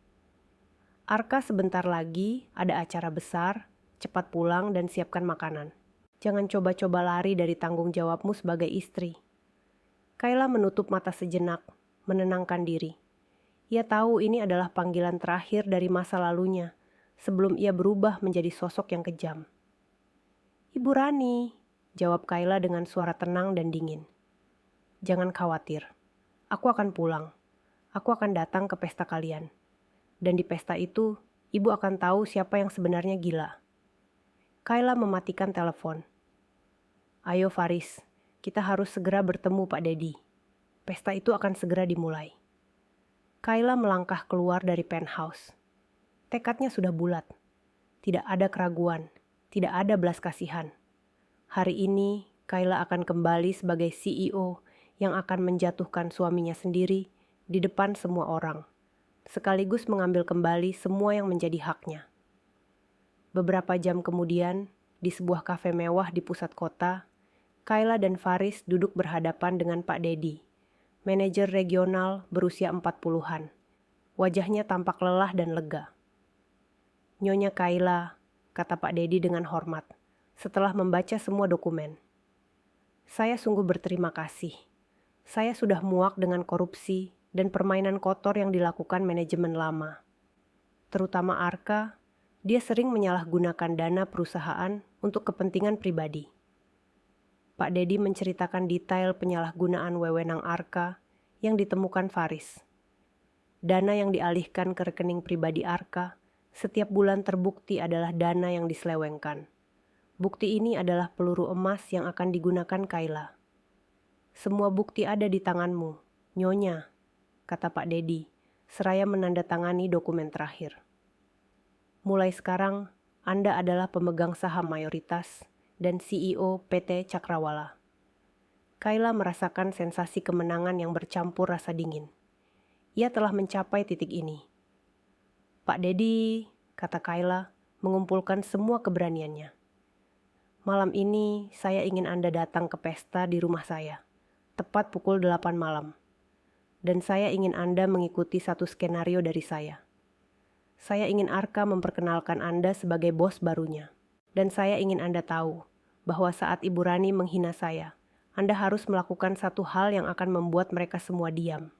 Arka sebentar lagi ada acara besar, cepat pulang dan siapkan makanan. Jangan coba-coba lari dari tanggung jawabmu sebagai istri. Kayla menutup mata sejenak, menenangkan diri. Ia tahu ini adalah panggilan terakhir dari masa lalunya, sebelum ia berubah menjadi sosok yang kejam. Ibu Rani, jawab Kayla dengan suara tenang dan dingin. Jangan khawatir, aku akan pulang. Aku akan datang ke pesta kalian. Dan di pesta itu, ibu akan tahu siapa yang sebenarnya gila. Kayla mematikan telepon. Ayo Faris, kita harus segera bertemu Pak Dedi. Pesta itu akan segera dimulai. Kayla melangkah keluar dari penthouse. Tekadnya sudah bulat. Tidak ada keraguan, tidak ada belas kasihan. Hari ini, Kayla akan kembali sebagai CEO yang akan menjatuhkan suaminya sendiri di depan semua orang, sekaligus mengambil kembali semua yang menjadi haknya. Beberapa jam kemudian, di sebuah kafe mewah di pusat kota, Kayla dan Faris duduk berhadapan dengan Pak Dedi, manajer regional berusia 40-an. Wajahnya tampak lelah dan lega. "Nyonya Kayla," kata Pak Dedi dengan hormat, setelah membaca semua dokumen. "Saya sungguh berterima kasih. Saya sudah muak dengan korupsi dan permainan kotor yang dilakukan manajemen lama. Terutama Arka, dia sering menyalahgunakan dana perusahaan untuk kepentingan pribadi." Pak Dedi menceritakan detail penyalahgunaan wewenang Arka yang ditemukan Faris. Dana yang dialihkan ke rekening pribadi Arka setiap bulan terbukti adalah dana yang diselewengkan. Bukti ini adalah peluru emas yang akan digunakan Kayla. "Semua bukti ada di tanganmu, Nyonya," kata Pak Dedi, seraya menandatangani dokumen terakhir. "Mulai sekarang, Anda adalah pemegang saham mayoritas dan CEO PT Cakrawala." Kayla merasakan sensasi kemenangan yang bercampur rasa dingin. Ia telah mencapai titik ini. "Pak Dedi," kata Kayla, mengumpulkan semua keberaniannya. "Malam ini saya ingin Anda datang ke pesta di rumah saya, tepat pukul 8 malam. Dan saya ingin Anda mengikuti satu skenario dari saya. Saya ingin Arka memperkenalkan Anda sebagai bos barunya. Dan saya ingin Anda tahu bahwa saat Ibu Rani menghina saya, Anda harus melakukan satu hal yang akan membuat mereka semua diam."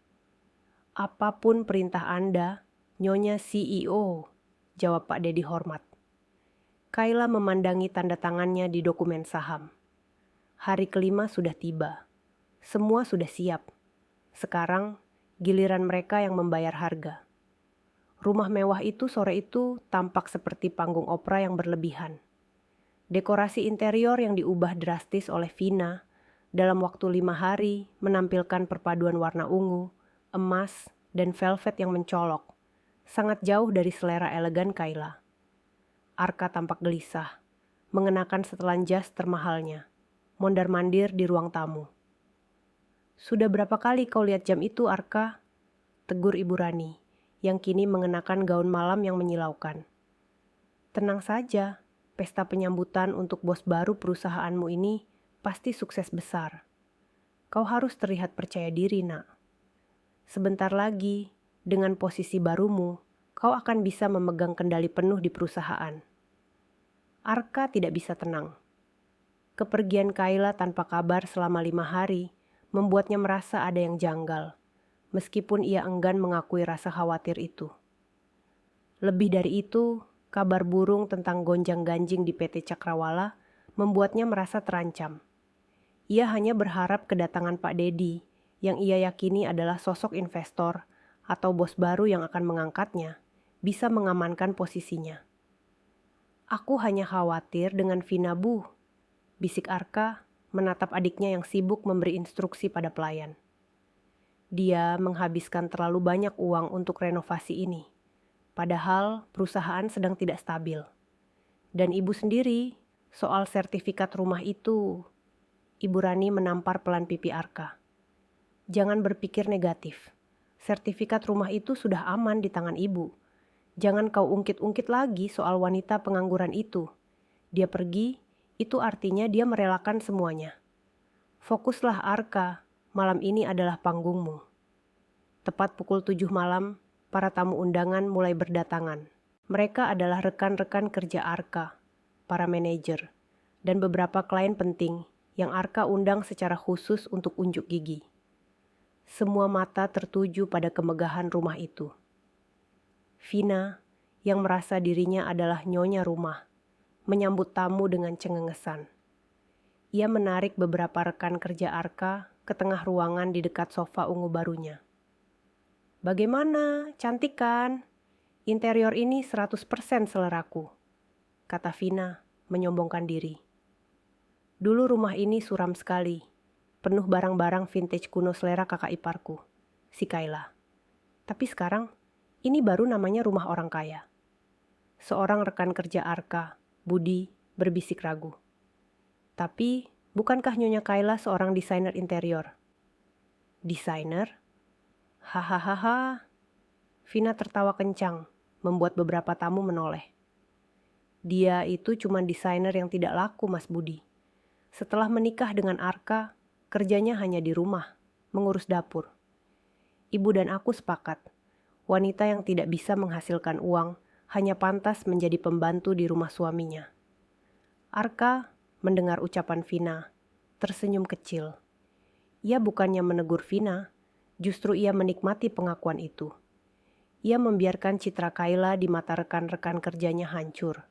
"Apapun perintah Anda, Nyonya CEO," jawab Pak Dedi hormat. Kayla memandangi tanda tangannya di dokumen saham. Hari kelima sudah tiba. Semua sudah siap. Sekarang, giliran mereka yang membayar harga. Rumah mewah itu sore itu tampak seperti panggung opera yang berlebihan. Dekorasi interior yang diubah drastis oleh Vina dalam waktu 5 hari menampilkan perpaduan warna ungu, emas, dan velvet yang mencolok, sangat jauh dari selera elegan Kayla. Arka tampak gelisah, mengenakan setelan jas termahalnya, mondar-mandir di ruang tamu. "Sudah berapa kali kau lihat jam itu, Arka?" tegur Ibu Rani, yang kini mengenakan gaun malam yang menyilaukan. "Tenang saja, pesta penyambutan untuk bos baru perusahaanmu ini pasti sukses besar. Kau harus terlihat percaya diri, Nak. Sebentar lagi, dengan posisi barumu, kau akan bisa memegang kendali penuh di perusahaan." Arka tidak bisa tenang. Kepergian Kayla tanpa kabar selama 5 hari membuatnya merasa ada yang janggal, meskipun ia enggan mengakui rasa khawatir itu. Lebih dari itu, kabar burung tentang gonjang-ganjing di PT Cakrawala membuatnya merasa terancam. Ia hanya berharap kedatangan Pak Dedi, yang ia yakini adalah sosok investor atau bos baru yang akan mengangkatnya, bisa mengamankan posisinya. "Aku hanya khawatir dengan Vina, Bu," bisik Arka menatap adiknya yang sibuk memberi instruksi pada pelayan. "Dia menghabiskan terlalu banyak uang untuk renovasi ini. Padahal perusahaan sedang tidak stabil. Dan ibu sendiri, soal sertifikat rumah itu." Ibu Rani menampar pelan pipi Arka. "Jangan berpikir negatif. Sertifikat rumah itu sudah aman di tangan ibu. Jangan kau ungkit-ungkit lagi soal wanita pengangguran itu. Dia pergi, itu artinya dia merelakan semuanya. Fokuslah Arka, malam ini adalah panggungmu." Tepat pukul 7 malam, para tamu undangan mulai berdatangan. Mereka adalah rekan-rekan kerja Arka, para manajer, dan beberapa klien penting yang Arka undang secara khusus untuk unjuk gigi. Semua mata tertuju pada kemegahan rumah itu. Vina, yang merasa dirinya adalah nyonya rumah, menyambut tamu dengan cengengesan. Ia menarik beberapa rekan kerja Arka ke tengah ruangan di dekat sofa ungu barunya. "Bagaimana, cantik kan? Interior ini 100% seleraku," kata Vina, menyombongkan diri. "Dulu rumah ini suram sekali, penuh barang-barang vintage kuno selera kakak iparku, si Kayla. Tapi sekarang, ini baru namanya rumah orang kaya. Seorang rekan kerja Arka, Budi, berbisik ragu. Tapi, bukankah Nyonya Kayla seorang desainer interior? Desainer? Hahaha. Vina tertawa kencang, membuat beberapa tamu menoleh. Dia itu cuma desainer yang tidak laku, Mas Budi. Setelah menikah dengan Arka, kerjanya hanya di rumah, mengurus dapur. Ibu dan aku sepakat, wanita yang tidak bisa menghasilkan uang hanya pantas menjadi pembantu di rumah suaminya. Arka mendengar ucapan Vina, tersenyum kecil. Ia bukannya menegur Vina, justru ia menikmati pengakuan itu. Ia membiarkan citra Kayla di mata rekan-rekan kerjanya hancur,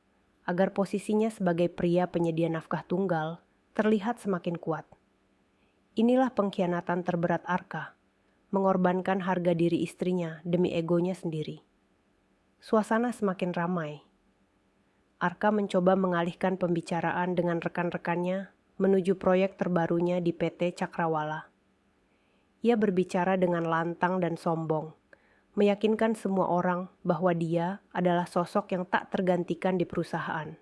agar posisinya sebagai pria penyedia nafkah tunggal terlihat semakin kuat. Inilah pengkhianatan terberat Arka, mengorbankan harga diri istrinya demi egonya sendiri. Suasana semakin ramai. Arka mencoba mengalihkan pembicaraan dengan rekan-rekannya menuju proyek terbarunya di PT Cakrawala. Ia berbicara dengan lantang dan sombong, meyakinkan semua orang bahwa dia adalah sosok yang tak tergantikan di perusahaan.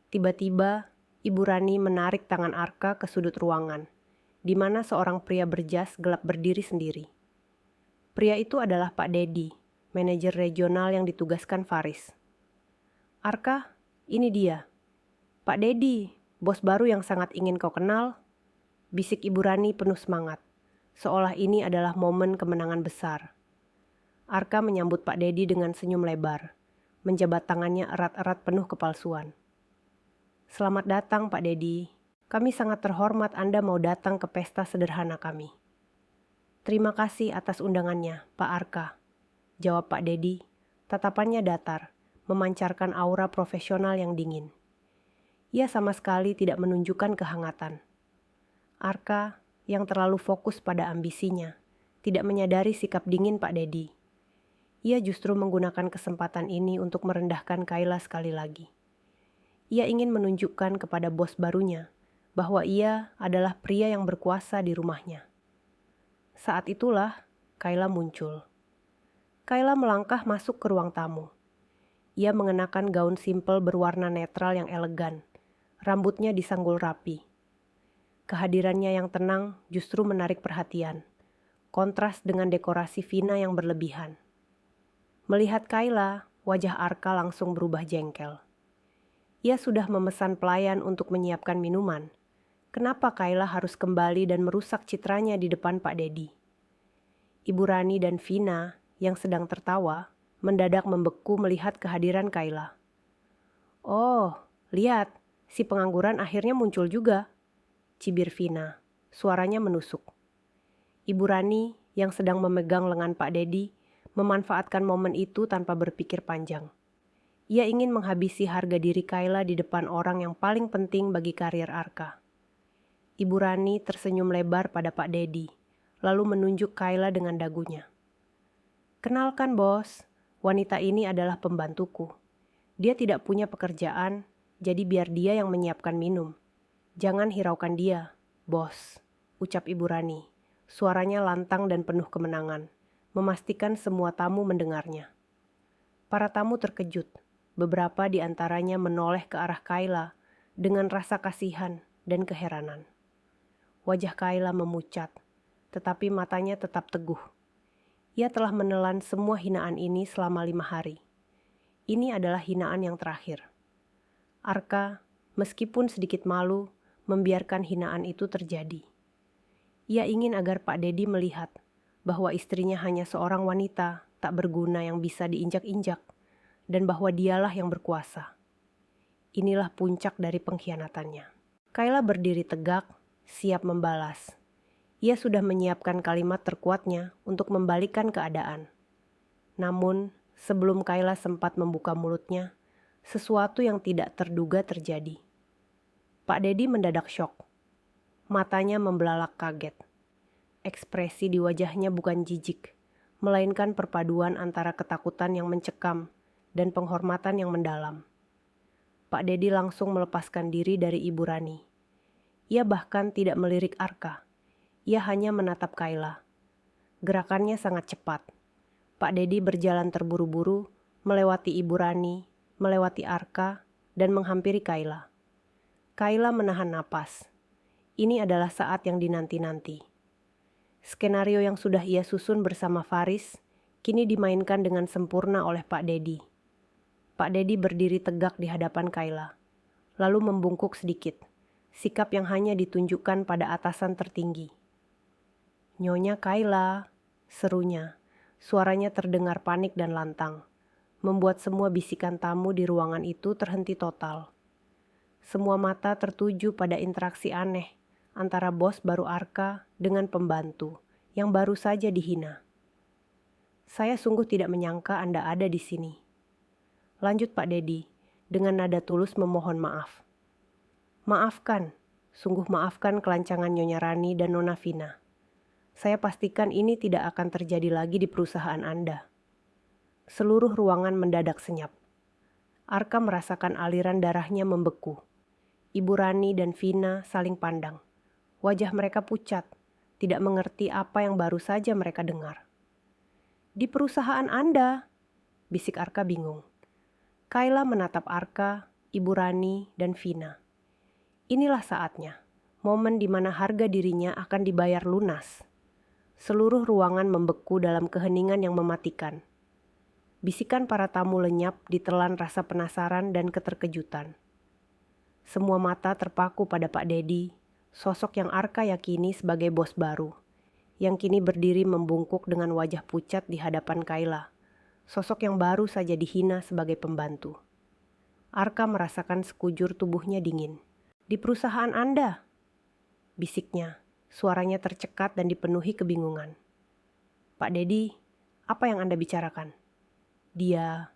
Tiba-tiba, Ibu Rani menarik tangan Arka ke sudut ruangan, di mana seorang pria berjas gelap berdiri sendiri. Pria itu adalah Pak Dedi, manajer regional yang ditugaskan Faris. Arka, ini dia. Pak Dedi, bos baru yang sangat ingin kau kenal. Bisik Ibu Rani penuh semangat, seolah ini adalah momen kemenangan besar. Arka menyambut Pak Dedi dengan senyum lebar, menjabat tangannya erat-erat penuh kepalsuan. Selamat datang Pak Dedi, kami sangat terhormat Anda mau datang ke pesta sederhana kami. Terima kasih atas undangannya, Pak Arka, jawab Pak Dedi, tatapannya datar, memancarkan aura profesional yang dingin. Ia sama sekali tidak menunjukkan kehangatan. Arka, yang terlalu fokus pada ambisinya, tidak menyadari sikap dingin Pak Dedi. Ia justru menggunakan kesempatan ini untuk merendahkan Kayla sekali lagi. Ia ingin menunjukkan kepada bos barunya bahwa ia adalah pria yang berkuasa di rumahnya. Saat itulah Kayla muncul. Kayla melangkah masuk ke ruang tamu. Ia mengenakan gaun simpel berwarna netral yang elegan. Rambutnya disanggul rapi. Kehadirannya yang tenang justru menarik perhatian. Kontras dengan dekorasi Vina yang berlebihan. Melihat Kayla, wajah Arka langsung berubah jengkel. Ia sudah memesan pelayan untuk menyiapkan minuman. Kenapa Kayla harus kembali dan merusak citranya di depan Pak Dedi? Ibu Rani dan Vina yang sedang tertawa mendadak membeku melihat kehadiran Kayla. Oh, lihat, si pengangguran akhirnya muncul juga, cibir Vina, suaranya menusuk. Ibu Rani yang sedang memegang lengan Pak Dedi memanfaatkan momen itu tanpa berpikir panjang. Ia ingin menghabisi harga diri Kayla di depan orang yang paling penting bagi karir Arka. Ibu Rani tersenyum lebar pada Pak Dedi, lalu menunjuk Kayla dengan dagunya. Kenalkan bos, wanita ini adalah pembantuku. Dia tidak punya pekerjaan, jadi biar dia yang menyiapkan minum. Jangan hiraukan dia, bos, ucap Ibu Rani. Suaranya lantang dan penuh kemenangan, memastikan semua tamu mendengarnya. Para tamu terkejut, beberapa di antaranya menoleh ke arah Kayla dengan rasa kasihan dan keheranan. Wajah Kayla memucat, tetapi matanya tetap teguh. Ia telah menelan semua hinaan ini selama 5 hari. Ini adalah hinaan yang terakhir. Arka, meskipun sedikit malu, membiarkan hinaan itu terjadi. Ia ingin agar Pak Dedi melihat bahwa istrinya hanya seorang wanita tak berguna yang bisa diinjak-injak, dan bahwa dialah yang berkuasa. Inilah puncak dari pengkhianatannya. Kayla berdiri tegak, siap membalas. Ia sudah menyiapkan kalimat terkuatnya untuk membalikkan keadaan. Namun, sebelum Kayla sempat membuka mulutnya, sesuatu yang tidak terduga terjadi. Pak Dedi mendadak syok. Matanya membelalak kaget. Ekspresi di wajahnya bukan jijik, melainkan perpaduan antara ketakutan yang mencekam dan penghormatan yang mendalam. Pak Dedi langsung melepaskan diri dari Ibu Rani. Ia bahkan tidak melirik Arka. Ia hanya menatap Kayla. Gerakannya sangat cepat. Pak Dedi berjalan terburu-buru, melewati Ibu Rani, melewati Arka, dan menghampiri Kayla. Kayla menahan napas. Ini adalah saat yang dinanti-nanti. Skenario yang sudah ia susun bersama Faris, kini dimainkan dengan sempurna oleh Pak Dedi. Pak Dedi berdiri tegak di hadapan Kayla, lalu membungkuk sedikit, sikap yang hanya ditunjukkan pada atasan tertinggi. "Nyonya Kayla," serunya. Suaranya terdengar panik dan lantang, membuat semua bisikan tamu di ruangan itu terhenti total. Semua mata tertuju pada interaksi aneh antara bos baru Arka dengan pembantu yang baru saja dihina. "Saya sungguh tidak menyangka Anda ada di sini," lanjut Pak Dedi dengan nada tulus memohon maaf. "Maafkan, sungguh maafkan kelancangan Nyonya Rani dan Nona Vina. Saya pastikan ini tidak akan terjadi lagi di perusahaan Anda." Seluruh ruangan mendadak senyap. Arka merasakan aliran darahnya membeku. Ibu Rani dan Vina saling pandang. Wajah mereka pucat, tidak mengerti apa yang baru saja mereka dengar. "Di perusahaan Anda," bisik Arka bingung. Kayla menatap Arka, Ibu Rani, dan Vina. Inilah saatnya, momen di mana harga dirinya akan dibayar lunas. Seluruh ruangan membeku dalam keheningan yang mematikan. Bisikan para tamu lenyap ditelan rasa penasaran dan keterkejutan. Semua mata terpaku pada Pak Dedi, sosok yang Arka yakini sebagai bos baru, yang kini berdiri membungkuk dengan wajah pucat di hadapan Kayla, sosok yang baru saja dihina sebagai pembantu. Arka merasakan sekujur tubuhnya dingin. "Di perusahaan Anda," bisiknya, suaranya tercekat dan dipenuhi kebingungan. "Pak Dedi, apa yang Anda bicarakan?" Dia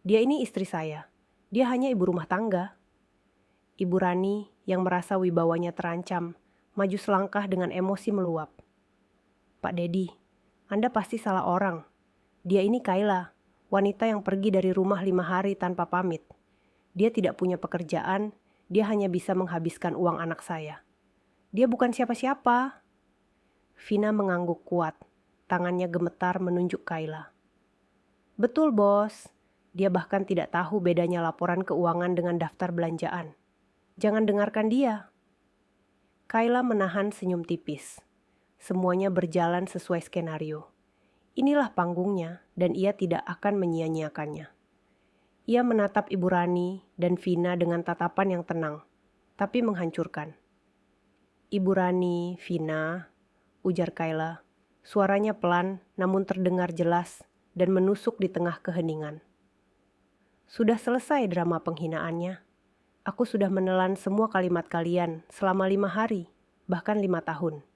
ini istri saya. Dia hanya ibu rumah tangga." Ibu Rani yang merasa wibawanya terancam, maju selangkah dengan emosi meluap. "Pak Dedi, Anda pasti salah orang. Dia ini Kayla, wanita yang pergi dari rumah 5 hari tanpa pamit. Dia tidak punya pekerjaan, dia hanya bisa menghabiskan uang anak saya. Dia bukan siapa-siapa." Vina mengangguk kuat, tangannya gemetar menunjuk Kayla. "Betul, Bos. Dia bahkan tidak tahu bedanya laporan keuangan dengan daftar belanjaan. Jangan dengarkan dia." Kayla menahan senyum tipis. Semuanya berjalan sesuai skenario. Inilah panggungnya dan ia tidak akan menyia-nyiakannya. Ia menatap Ibu Rani dan Vina dengan tatapan yang tenang, tapi menghancurkan. "Ibu Rani, Vina," ujar Kayla. Suaranya pelan namun terdengar jelas dan menusuk di tengah keheningan. "Sudah selesai drama penghinaannya. Aku sudah menelan semua kalimat kalian selama 5 hari, bahkan 5 tahun.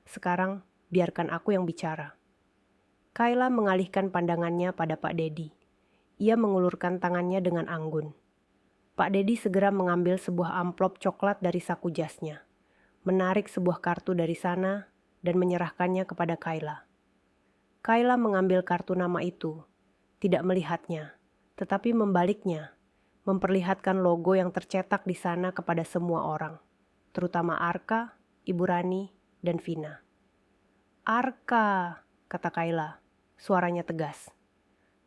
Sekarang biarkan aku yang bicara." Kayla mengalihkan pandangannya pada Pak Dedi. Ia mengulurkan tangannya dengan anggun. Pak Dedi segera mengambil sebuah amplop coklat dari saku jasnya, menarik sebuah kartu dari sana, dan menyerahkannya kepada Kayla. Kayla mengambil kartu nama itu, tidak melihatnya, tetapi membaliknya, memperlihatkan logo yang tercetak di sana kepada semua orang, terutama Arka, Ibu Rani, dan Vina. "Arka," kata Kayla, suaranya tegas.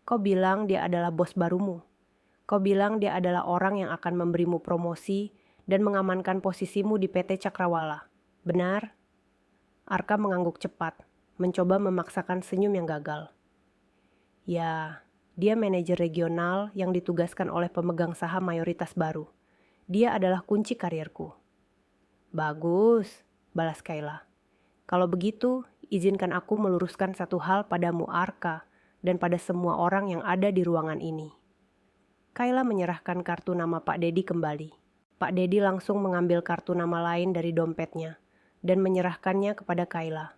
"Kau bilang dia adalah bos barumu. Kau bilang dia adalah orang yang akan memberimu promosi dan mengamankan posisimu di PT Cakrawala. Benar?" Arka mengangguk cepat, mencoba memaksakan senyum yang gagal. "Ya, dia manajer regional yang ditugaskan oleh pemegang saham mayoritas baru. Dia adalah kunci karirku." "Bagus," balas Kayla. "Kalau begitu, izinkan aku meluruskan satu hal padamu Arka dan pada semua orang yang ada di ruangan ini." Kayla menyerahkan kartu nama Pak Dedi kembali. Pak Dedi langsung mengambil kartu nama lain dari dompetnya dan menyerahkannya kepada Kayla.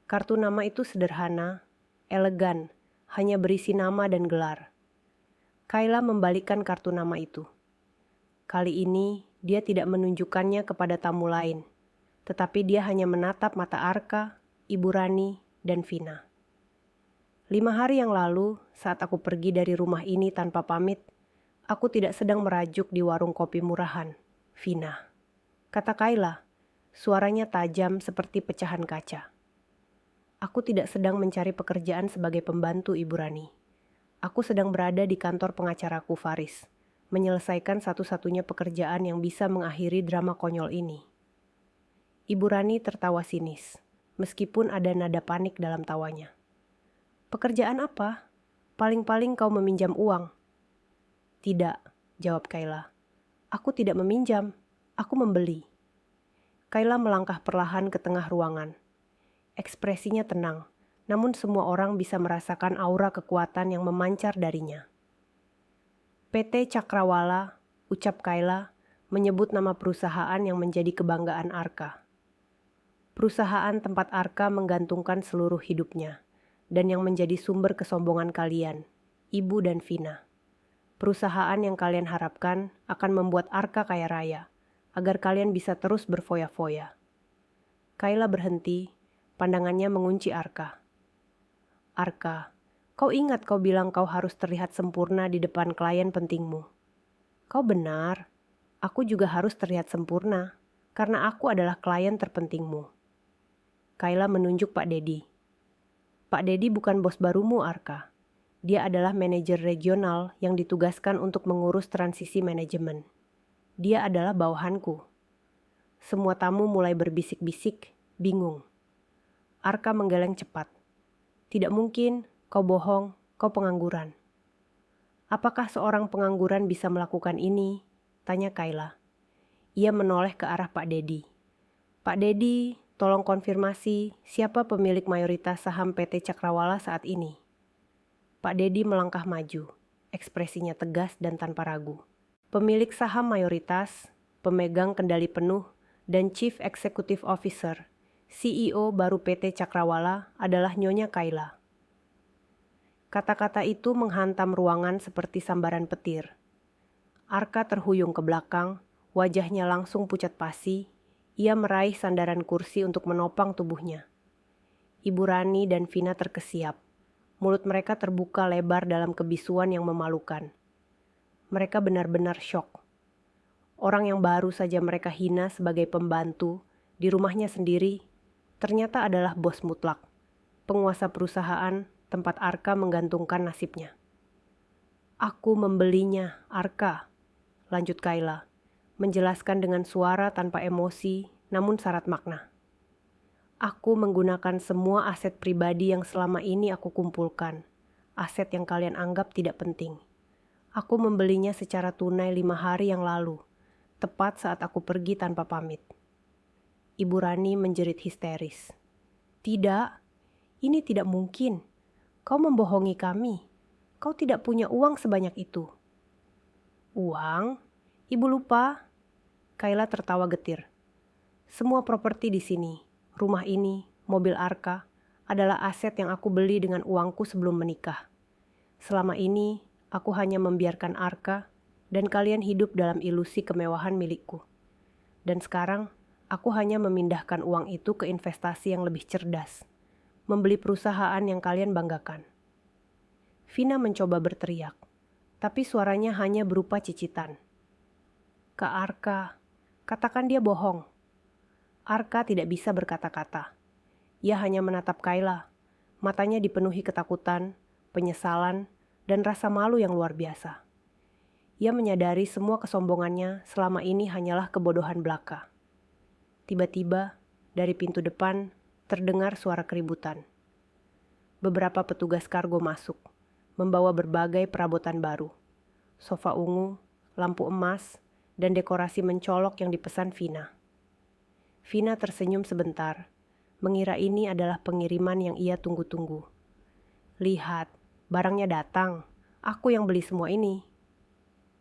Kartu nama itu sederhana, elegan, hanya berisi nama dan gelar. Kayla membalikkan kartu nama itu. Kali ini dia tidak menunjukkannya kepada tamu lain, tetapi dia hanya menatap mata Arka, Ibu Rani, dan Vina. 5 hari yang lalu, saat aku pergi dari rumah ini tanpa pamit, aku tidak sedang merajuk di warung kopi murahan, Vina," kata Kayla, suaranya tajam seperti pecahan kaca. Aku tidak sedang mencari pekerjaan sebagai pembantu Ibu Rani. Aku sedang berada di kantor pengacaraku Faris, menyelesaikan satu-satunya pekerjaan yang bisa mengakhiri drama konyol ini. Ibu Rani tertawa sinis, meskipun ada nada panik dalam tawanya. Pekerjaan apa? Paling-paling kau meminjam uang. Tidak, jawab Kayla. Aku tidak meminjam, aku membeli. Kayla melangkah perlahan ke tengah ruangan. Ekspresinya tenang, namun semua orang bisa merasakan aura kekuatan yang memancar darinya. PT Cakrawala, ucap Kayla, menyebut nama perusahaan yang menjadi kebanggaan Arka. Perusahaan tempat Arka menggantungkan seluruh hidupnya, dan yang menjadi sumber kesombongan kalian, Ibu dan Vina. Perusahaan yang kalian harapkan akan membuat Arka kaya raya, agar kalian bisa terus berfoya-foya. Kayla berhenti, pandangannya mengunci Arka. Arka, kau ingat kau bilang kau harus terlihat sempurna di depan klien pentingmu. Kau benar, aku juga harus terlihat sempurna, karena aku adalah klien terpentingmu. Kayla menunjuk Pak Dedi. Pak Dedi bukan bos barumu, Arka. Dia adalah manajer regional yang ditugaskan untuk mengurus transisi manajemen. Dia adalah bawahanku. Semua tamu mulai berbisik-bisik, bingung. Arka menggeleng cepat. Tidak mungkin, kau bohong, kau pengangguran. Apakah seorang pengangguran bisa melakukan ini? Tanya Kayla. Ia menoleh ke arah Pak Dedi. Pak Dedi, tolong konfirmasi siapa pemilik mayoritas saham PT Cakrawala saat ini. Pak Dedi melangkah maju, ekspresinya tegas dan tanpa ragu. Pemilik saham mayoritas, pemegang kendali penuh, dan Chief Executive Officer, CEO baru PT Cakrawala adalah Nyonya Kayla. Kata-kata itu menghantam ruangan seperti sambaran petir. Arka terhuyung ke belakang, wajahnya langsung pucat pasi. Ia meraih sandaran kursi untuk menopang tubuhnya. Ibu Rani dan Vina terkesiap. Mulut mereka terbuka lebar dalam kebisuan yang memalukan. Mereka benar-benar syok. Orang yang baru saja mereka hina sebagai pembantu di rumahnya sendiri, ternyata adalah bos mutlak, penguasa perusahaan tempat Arka menggantungkan nasibnya. Aku membelinya, Arka, lanjut Kayla, menjelaskan dengan suara tanpa emosi namun syarat makna. Aku menggunakan semua aset pribadi yang selama ini aku kumpulkan, aset yang kalian anggap tidak penting. Aku membelinya secara tunai 5 hari yang lalu, tepat saat aku pergi tanpa pamit. Ibu Rani menjerit histeris. Tidak, ini tidak mungkin. Kau membohongi kami. Kau tidak punya uang sebanyak itu. Uang? Ibu lupa? Kayla tertawa getir. Semua properti di sini, rumah ini, mobil Arka, adalah aset yang aku beli dengan uangku sebelum menikah. Selama ini, aku hanya membiarkan Arka dan kalian hidup dalam ilusi kemewahan milikku. Dan sekarang, aku hanya memindahkan uang itu ke investasi yang lebih cerdas, membeli perusahaan yang kalian banggakan. Vina mencoba berteriak, tapi suaranya hanya berupa cicitan. Kak Arka, katakan dia bohong. Arka tidak bisa berkata-kata. Ia hanya menatap Kayla. Matanya dipenuhi ketakutan, penyesalan, dan rasa malu yang luar biasa. Ia menyadari semua kesombongannya selama ini hanyalah kebodohan belaka. Tiba-tiba, dari pintu depan, terdengar suara keributan. Beberapa petugas kargo masuk, membawa berbagai perabotan baru. Sofa ungu, lampu emas, dan dekorasi mencolok yang dipesan Vina. Vina tersenyum sebentar, mengira ini adalah pengiriman yang ia tunggu-tunggu. Lihat, barangnya datang. Aku yang beli semua ini.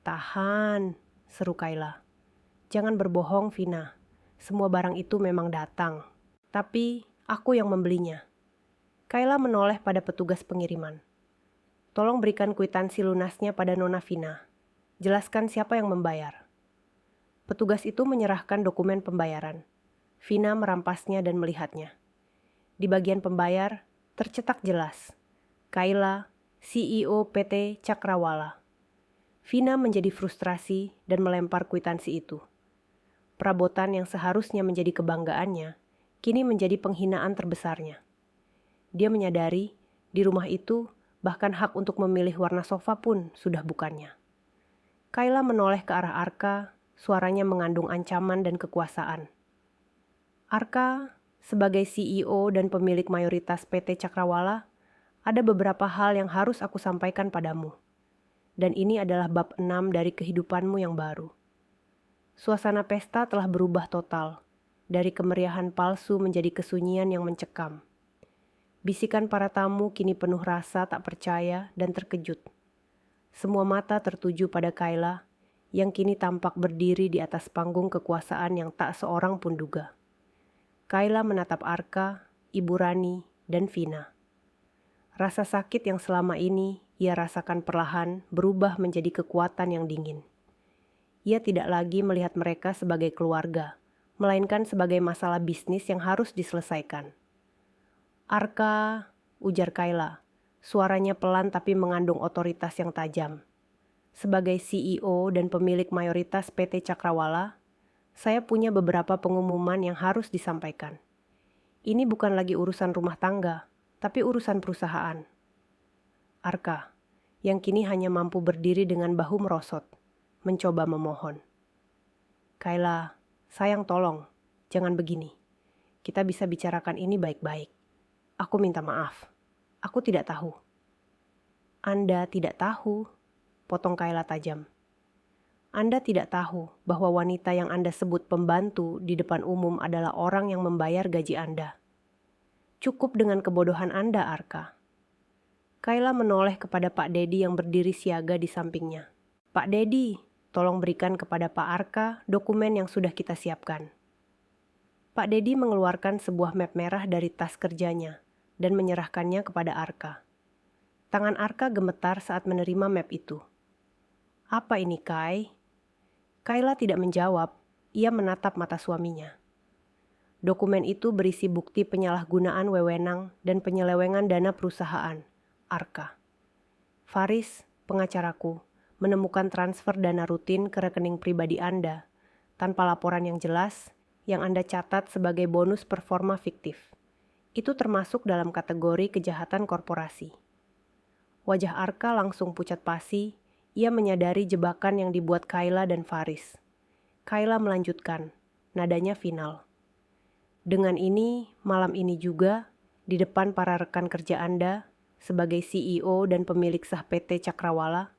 Tahan, seru Kayla. Jangan berbohong, Vina. Semua barang itu memang datang. Tapi aku yang membelinya. Kayla menoleh pada petugas pengiriman. Tolong berikan kwitansi lunasnya pada Nona Vina. Jelaskan siapa yang membayar. Petugas itu menyerahkan dokumen pembayaran. Vina merampasnya dan melihatnya. Di bagian pembayar, tercetak jelas. Kayla, CEO PT Cakrawala. Vina menjadi frustrasi dan melempar kwitansi itu. perabotan yang seharusnya menjadi kebanggaannya, kini menjadi penghinaan terbesarnya. Dia menyadari di rumah itu bahkan hak untuk memilih warna sofa pun sudah bukannya. Kayla menoleh ke arah Arka, suaranya mengandung ancaman dan kekuasaan. Arka, sebagai CEO dan pemilik mayoritas PT Cakrawala, ada beberapa hal yang harus aku sampaikan padamu. Dan ini adalah bab 6 dari kehidupanmu yang baru. Suasana pesta telah berubah total, dari kemeriahan palsu menjadi kesunyian yang mencekam. Bisikan para tamu kini penuh rasa tak percaya dan terkejut. Semua mata tertuju pada Kayla, yang kini tampak berdiri di atas panggung kekuasaan yang tak seorang pun duga. Kayla menatap Arka, Ibu Rani, dan Vina. Rasa sakit yang selama ini ia rasakan perlahan berubah menjadi kekuatan yang dingin. Ia tidak lagi melihat mereka sebagai keluarga, melainkan sebagai masalah bisnis yang harus diselesaikan. Arka, ujar Kayla, suaranya pelan tapi mengandung otoritas yang tajam. Sebagai CEO dan pemilik mayoritas PT Cakrawala, saya punya beberapa pengumuman yang harus disampaikan. Ini bukan lagi urusan rumah tangga, tapi urusan perusahaan. Arka, yang kini hanya mampu berdiri dengan bahu merosot, mencoba memohon. Kayla, sayang tolong, jangan begini. Kita bisa bicarakan ini baik-baik. Aku minta maaf. Aku tidak tahu. Anda tidak tahu, potong Kayla tajam. Anda tidak tahu bahwa wanita yang Anda sebut pembantu di depan umum adalah orang yang membayar gaji Anda. Cukup dengan kebodohan Anda, Arka. Kayla menoleh kepada Pak Dedi yang berdiri siaga di sampingnya. Pak Dedi, tolong berikan kepada Pak Arka dokumen yang sudah kita siapkan. Pak Dedi mengeluarkan sebuah map merah dari tas kerjanya dan menyerahkannya kepada Arka. Tangan Arka gemetar saat menerima map itu. Apa ini, Kai? Kayla tidak menjawab, ia menatap mata suaminya. Dokumen itu berisi bukti penyalahgunaan wewenang dan penyelewengan dana perusahaan, Arka. Faris, pengacaraku, menemukan transfer dana rutin ke rekening pribadi Anda tanpa laporan yang jelas yang Anda catat sebagai bonus performa fiktif. Itu termasuk dalam kategori kejahatan korporasi. Wajah Arka langsung pucat pasi, ia menyadari jebakan yang dibuat Kayla dan Faris. Kayla melanjutkan, nadanya final. Dengan ini, malam ini juga, di depan para rekan kerja Anda, sebagai CEO dan pemilik sah PT Cakrawala,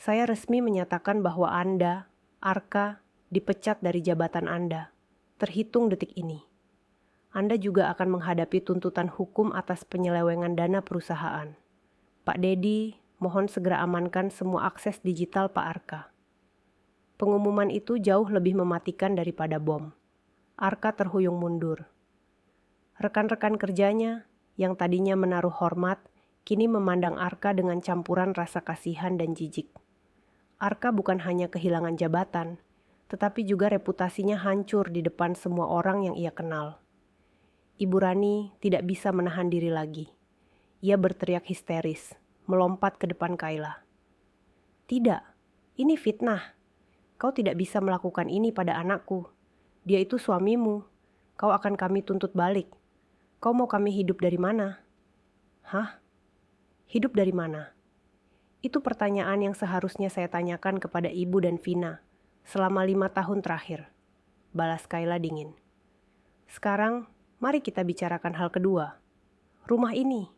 saya resmi menyatakan bahwa Anda, Arka, dipecat dari jabatan Anda, terhitung detik ini. Anda juga akan menghadapi tuntutan hukum atas penyelewengan dana perusahaan. Pak Dedi, mohon segera amankan semua akses digital Pak Arka. Pengumuman itu jauh lebih mematikan daripada bom. Arka terhuyung mundur. Rekan-rekan kerjanya, yang tadinya menaruh hormat, kini memandang Arka dengan campuran rasa kasihan dan jijik. Arka bukan hanya kehilangan jabatan, tetapi juga reputasinya hancur di depan semua orang yang ia kenal. Ibu Rani tidak bisa menahan diri lagi. Ia berteriak histeris, melompat ke depan Kayla. Tidak, ini fitnah. Kau tidak bisa melakukan ini pada anakku. Dia itu suamimu. Kau akan kami tuntut balik. Kau mau kami hidup dari mana? Hah? Hidup dari mana? Itu pertanyaan yang seharusnya saya tanyakan kepada Ibu dan Vina selama 5 tahun terakhir. Balas Kayla dingin. Sekarang, mari kita bicarakan hal kedua. Rumah ini.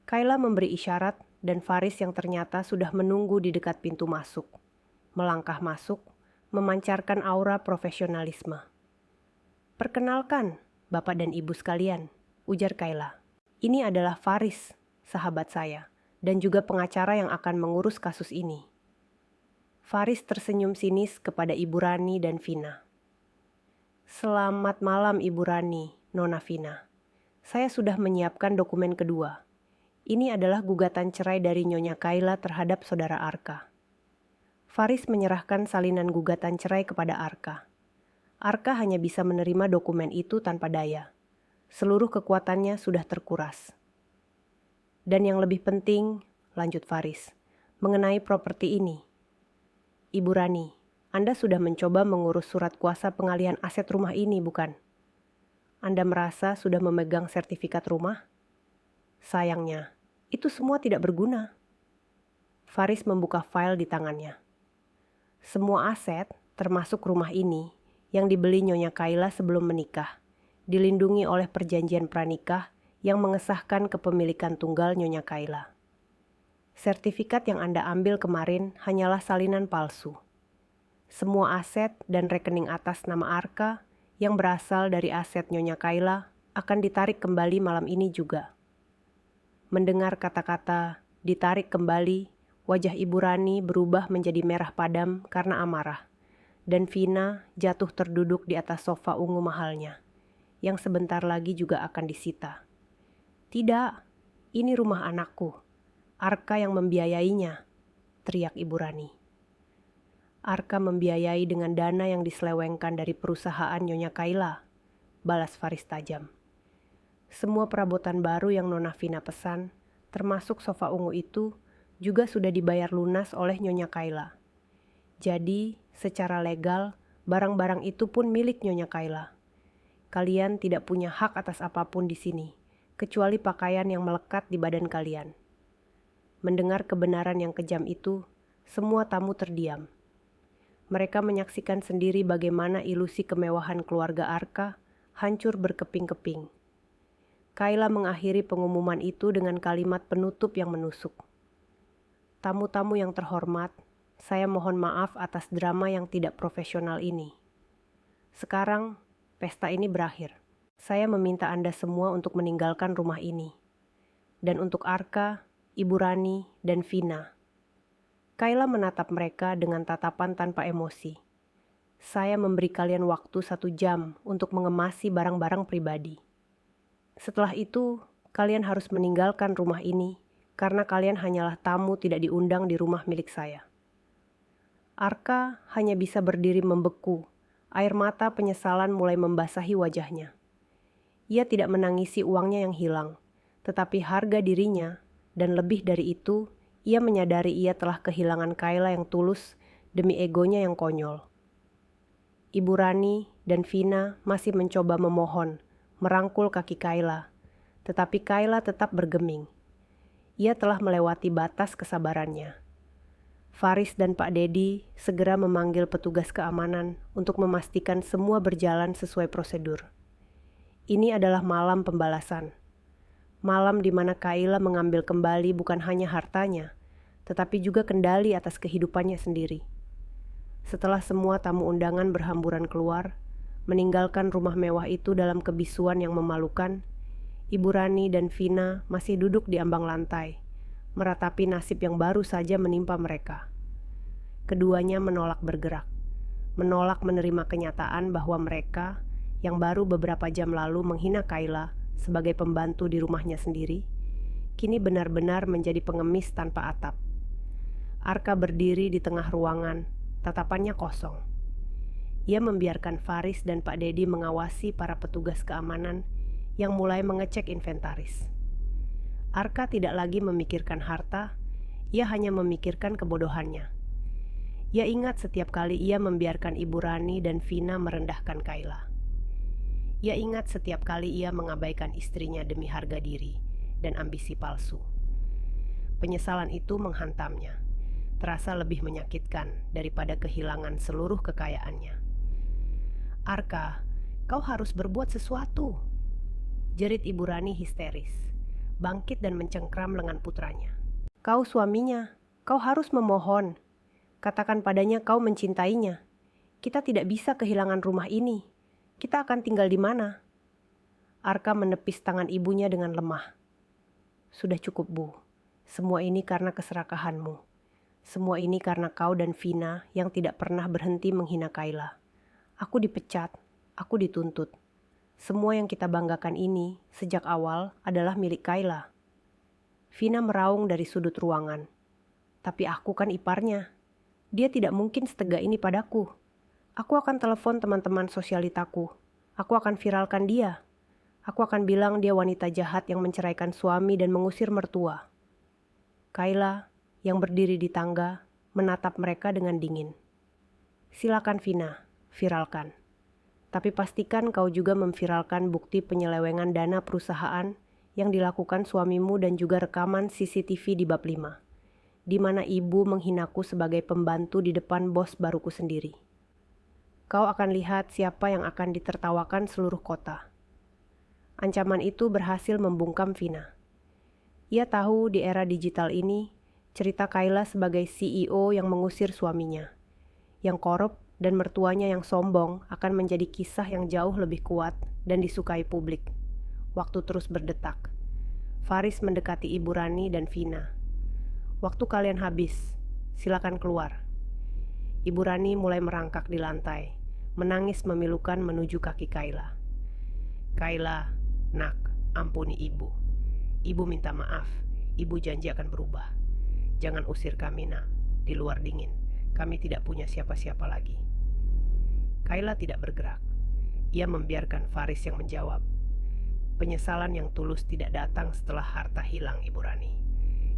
Kayla memberi isyarat dan Faris yang ternyata sudah menunggu di dekat pintu masuk. Melangkah masuk, memancarkan aura profesionalisme. Perkenalkan, Bapak dan Ibu sekalian, ujar Kayla. Ini adalah Faris, sahabat saya, dan juga pengacara yang akan mengurus kasus ini. Faris tersenyum sinis kepada Ibu Rani dan Vina. Selamat malam Ibu Rani, Nona Vina. Saya sudah menyiapkan dokumen kedua. Ini adalah gugatan cerai dari Nyonya Kayla terhadap saudara Arka. Faris menyerahkan salinan gugatan cerai kepada Arka. Arka hanya bisa menerima dokumen itu tanpa daya. Seluruh kekuatannya sudah terkuras. Dan yang lebih penting, lanjut Faris, mengenai properti ini. Ibu Rani, Anda sudah mencoba mengurus surat kuasa pengalihan aset rumah ini, bukan? Anda merasa sudah memegang sertifikat rumah? Sayangnya, itu semua tidak berguna. Faris membuka file di tangannya. Semua aset, termasuk rumah ini, yang dibeli Nyonya Kayla sebelum menikah, dilindungi oleh perjanjian pranikah yang mengesahkan kepemilikan tunggal Nyonya Kayla. Sertifikat yang Anda ambil kemarin hanyalah salinan palsu. Semua aset dan rekening atas nama Arka yang berasal dari aset Nyonya Kayla akan ditarik kembali malam ini juga. Mendengar kata-kata ditarik kembali, wajah Ibu Rani berubah menjadi merah padam karena amarah, dan Vina jatuh terduduk di atas sofa ungu mahalnya, yang sebentar lagi juga akan disita. Tidak, ini rumah anakku, Arka yang membiayainya, teriak Ibu Rani. Arka membiayai dengan dana yang diselewengkan dari perusahaan Nyonya Kayla, balas Faris tajam. Semua perabotan baru yang Nona Vina pesan, termasuk sofa ungu itu, juga sudah dibayar lunas oleh Nyonya Kayla. Jadi, secara legal, barang-barang itu pun milik Nyonya Kayla. Kalian tidak punya hak atas apapun di sini, kecuali pakaian yang melekat di badan kalian. Mendengar kebenaran yang kejam itu, semua tamu terdiam. Mereka menyaksikan sendiri bagaimana ilusi kemewahan keluarga Arka hancur berkeping-keping. Kayla mengakhiri pengumuman itu dengan kalimat penutup yang menusuk. Tamu-tamu yang terhormat, saya mohon maaf atas drama yang tidak profesional ini. Sekarang, pesta ini berakhir. Saya meminta Anda semua untuk meninggalkan rumah ini. Dan untuk Arka, Ibu Rani, dan Vina. Kayla menatap mereka dengan tatapan tanpa emosi. Saya memberi kalian waktu 1 jam untuk mengemasi barang-barang pribadi. Setelah itu, kalian harus meninggalkan rumah ini karena kalian hanyalah tamu tidak diundang di rumah milik saya. Arka hanya bisa berdiri membeku, air mata penyesalan mulai membasahi wajahnya. Ia tidak menangisi uangnya yang hilang, tetapi harga dirinya, dan lebih dari itu, ia menyadari ia telah kehilangan Kayla yang tulus demi egonya yang konyol. Ibu Rani dan Vina masih mencoba memohon, merangkul kaki Kayla, tetapi Kayla tetap bergeming. Ia telah melewati batas kesabarannya. Faris dan Pak Dedi segera memanggil petugas keamanan untuk memastikan semua berjalan sesuai prosedur. Ini adalah malam pembalasan. Malam di mana Kayla mengambil kembali bukan hanya hartanya, tetapi juga kendali atas kehidupannya sendiri. Setelah semua tamu undangan berhamburan keluar, meninggalkan rumah mewah itu dalam kebisuan yang memalukan, Ibu Rani dan Vina masih duduk di ambang lantai, meratapi nasib yang baru saja menimpa mereka. Keduanya menolak bergerak, menolak menerima kenyataan bahwa mereka, yang baru beberapa jam lalu menghina Kayla sebagai pembantu di rumahnya sendiri, kini benar-benar menjadi pengemis tanpa atap. Arka berdiri di tengah ruangan, tatapannya kosong. Ia membiarkan Faris dan Pak Dedi mengawasi para petugas keamanan yang mulai mengecek inventaris. Arka tidak lagi memikirkan harta, ia hanya memikirkan kebodohannya. Ia ingat setiap kali ia membiarkan Ibu Rani dan Vina merendahkan Kayla. Ia ingat setiap kali ia mengabaikan istrinya demi harga diri dan ambisi palsu. Penyesalan itu menghantamnya, terasa lebih menyakitkan daripada kehilangan seluruh kekayaannya. Arka, kau harus berbuat sesuatu, jerit Ibu Rani histeris, bangkit dan mencengkram lengan putranya. Kau suaminya, kau harus memohon. Katakan padanya kau mencintainya. Kita tidak bisa kehilangan rumah ini. Kita akan tinggal di mana? Arka menepis tangan ibunya dengan lemah. Sudah cukup, Bu. Semua ini karena keserakahanmu. Semua ini karena kau dan Vina yang tidak pernah berhenti menghina Kayla. Aku dipecat, aku dituntut. Semua yang kita banggakan ini sejak awal adalah milik Kayla. Vina meraung dari sudut ruangan. Tapi aku kan iparnya. Dia tidak mungkin setega ini padaku. Aku akan telepon teman-teman sosialitaku. Aku akan viralkan dia. Aku akan bilang dia wanita jahat yang menceraikan suami dan mengusir mertua. Kayla, yang berdiri di tangga, menatap mereka dengan dingin. Silakan Vina, viralkan. Tapi pastikan kau juga memviralkan bukti penyelewengan dana perusahaan yang dilakukan suamimu dan juga rekaman CCTV di bab 5, di mana ibu menghinaku sebagai pembantu di depan bos baruku sendiri. Kau akan lihat siapa yang akan ditertawakan seluruh kota. Ancaman itu berhasil membungkam Vina. Ia tahu di era digital ini, cerita Kayla sebagai CEO yang mengusir suaminya, yang korup dan mertuanya yang sombong akan menjadi kisah yang jauh lebih kuat dan disukai publik. Waktu terus berdetak. Faris mendekati Ibu Rani dan Vina. Waktu kalian habis, silakan keluar. Ibu Rani mulai merangkak di lantai, menangis memilukan menuju kaki Kayla. Kayla, nak, ampuni ibu. Ibu minta maaf, ibu janji akan berubah. Jangan usir kami, nak. Di luar dingin, kami tidak punya siapa-siapa lagi. Kayla tidak bergerak. Ia membiarkan Faris yang menjawab. Penyesalan yang tulus tidak datang setelah harta hilang, Ibu Rani.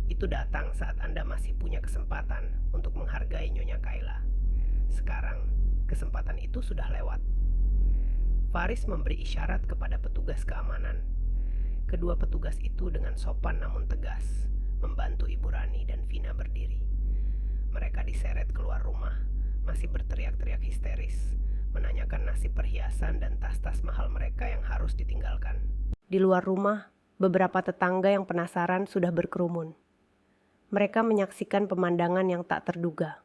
Itu datang saat Anda masih punya kesempatan untuk menghargai Nyonya Kayla. Sekarang, kesempatan itu sudah lewat. Faris memberi isyarat kepada petugas keamanan. Kedua petugas itu dengan sopan namun tegas membantu Ibu Rani dan Vina berdiri. Mereka diseret keluar rumah, masih berteriak-teriak histeris, menanyakan nasib perhiasan dan tas-tas mahal mereka yang harus ditinggalkan. Di luar rumah, beberapa tetangga yang penasaran sudah berkerumun. Mereka menyaksikan pemandangan yang tak terduga.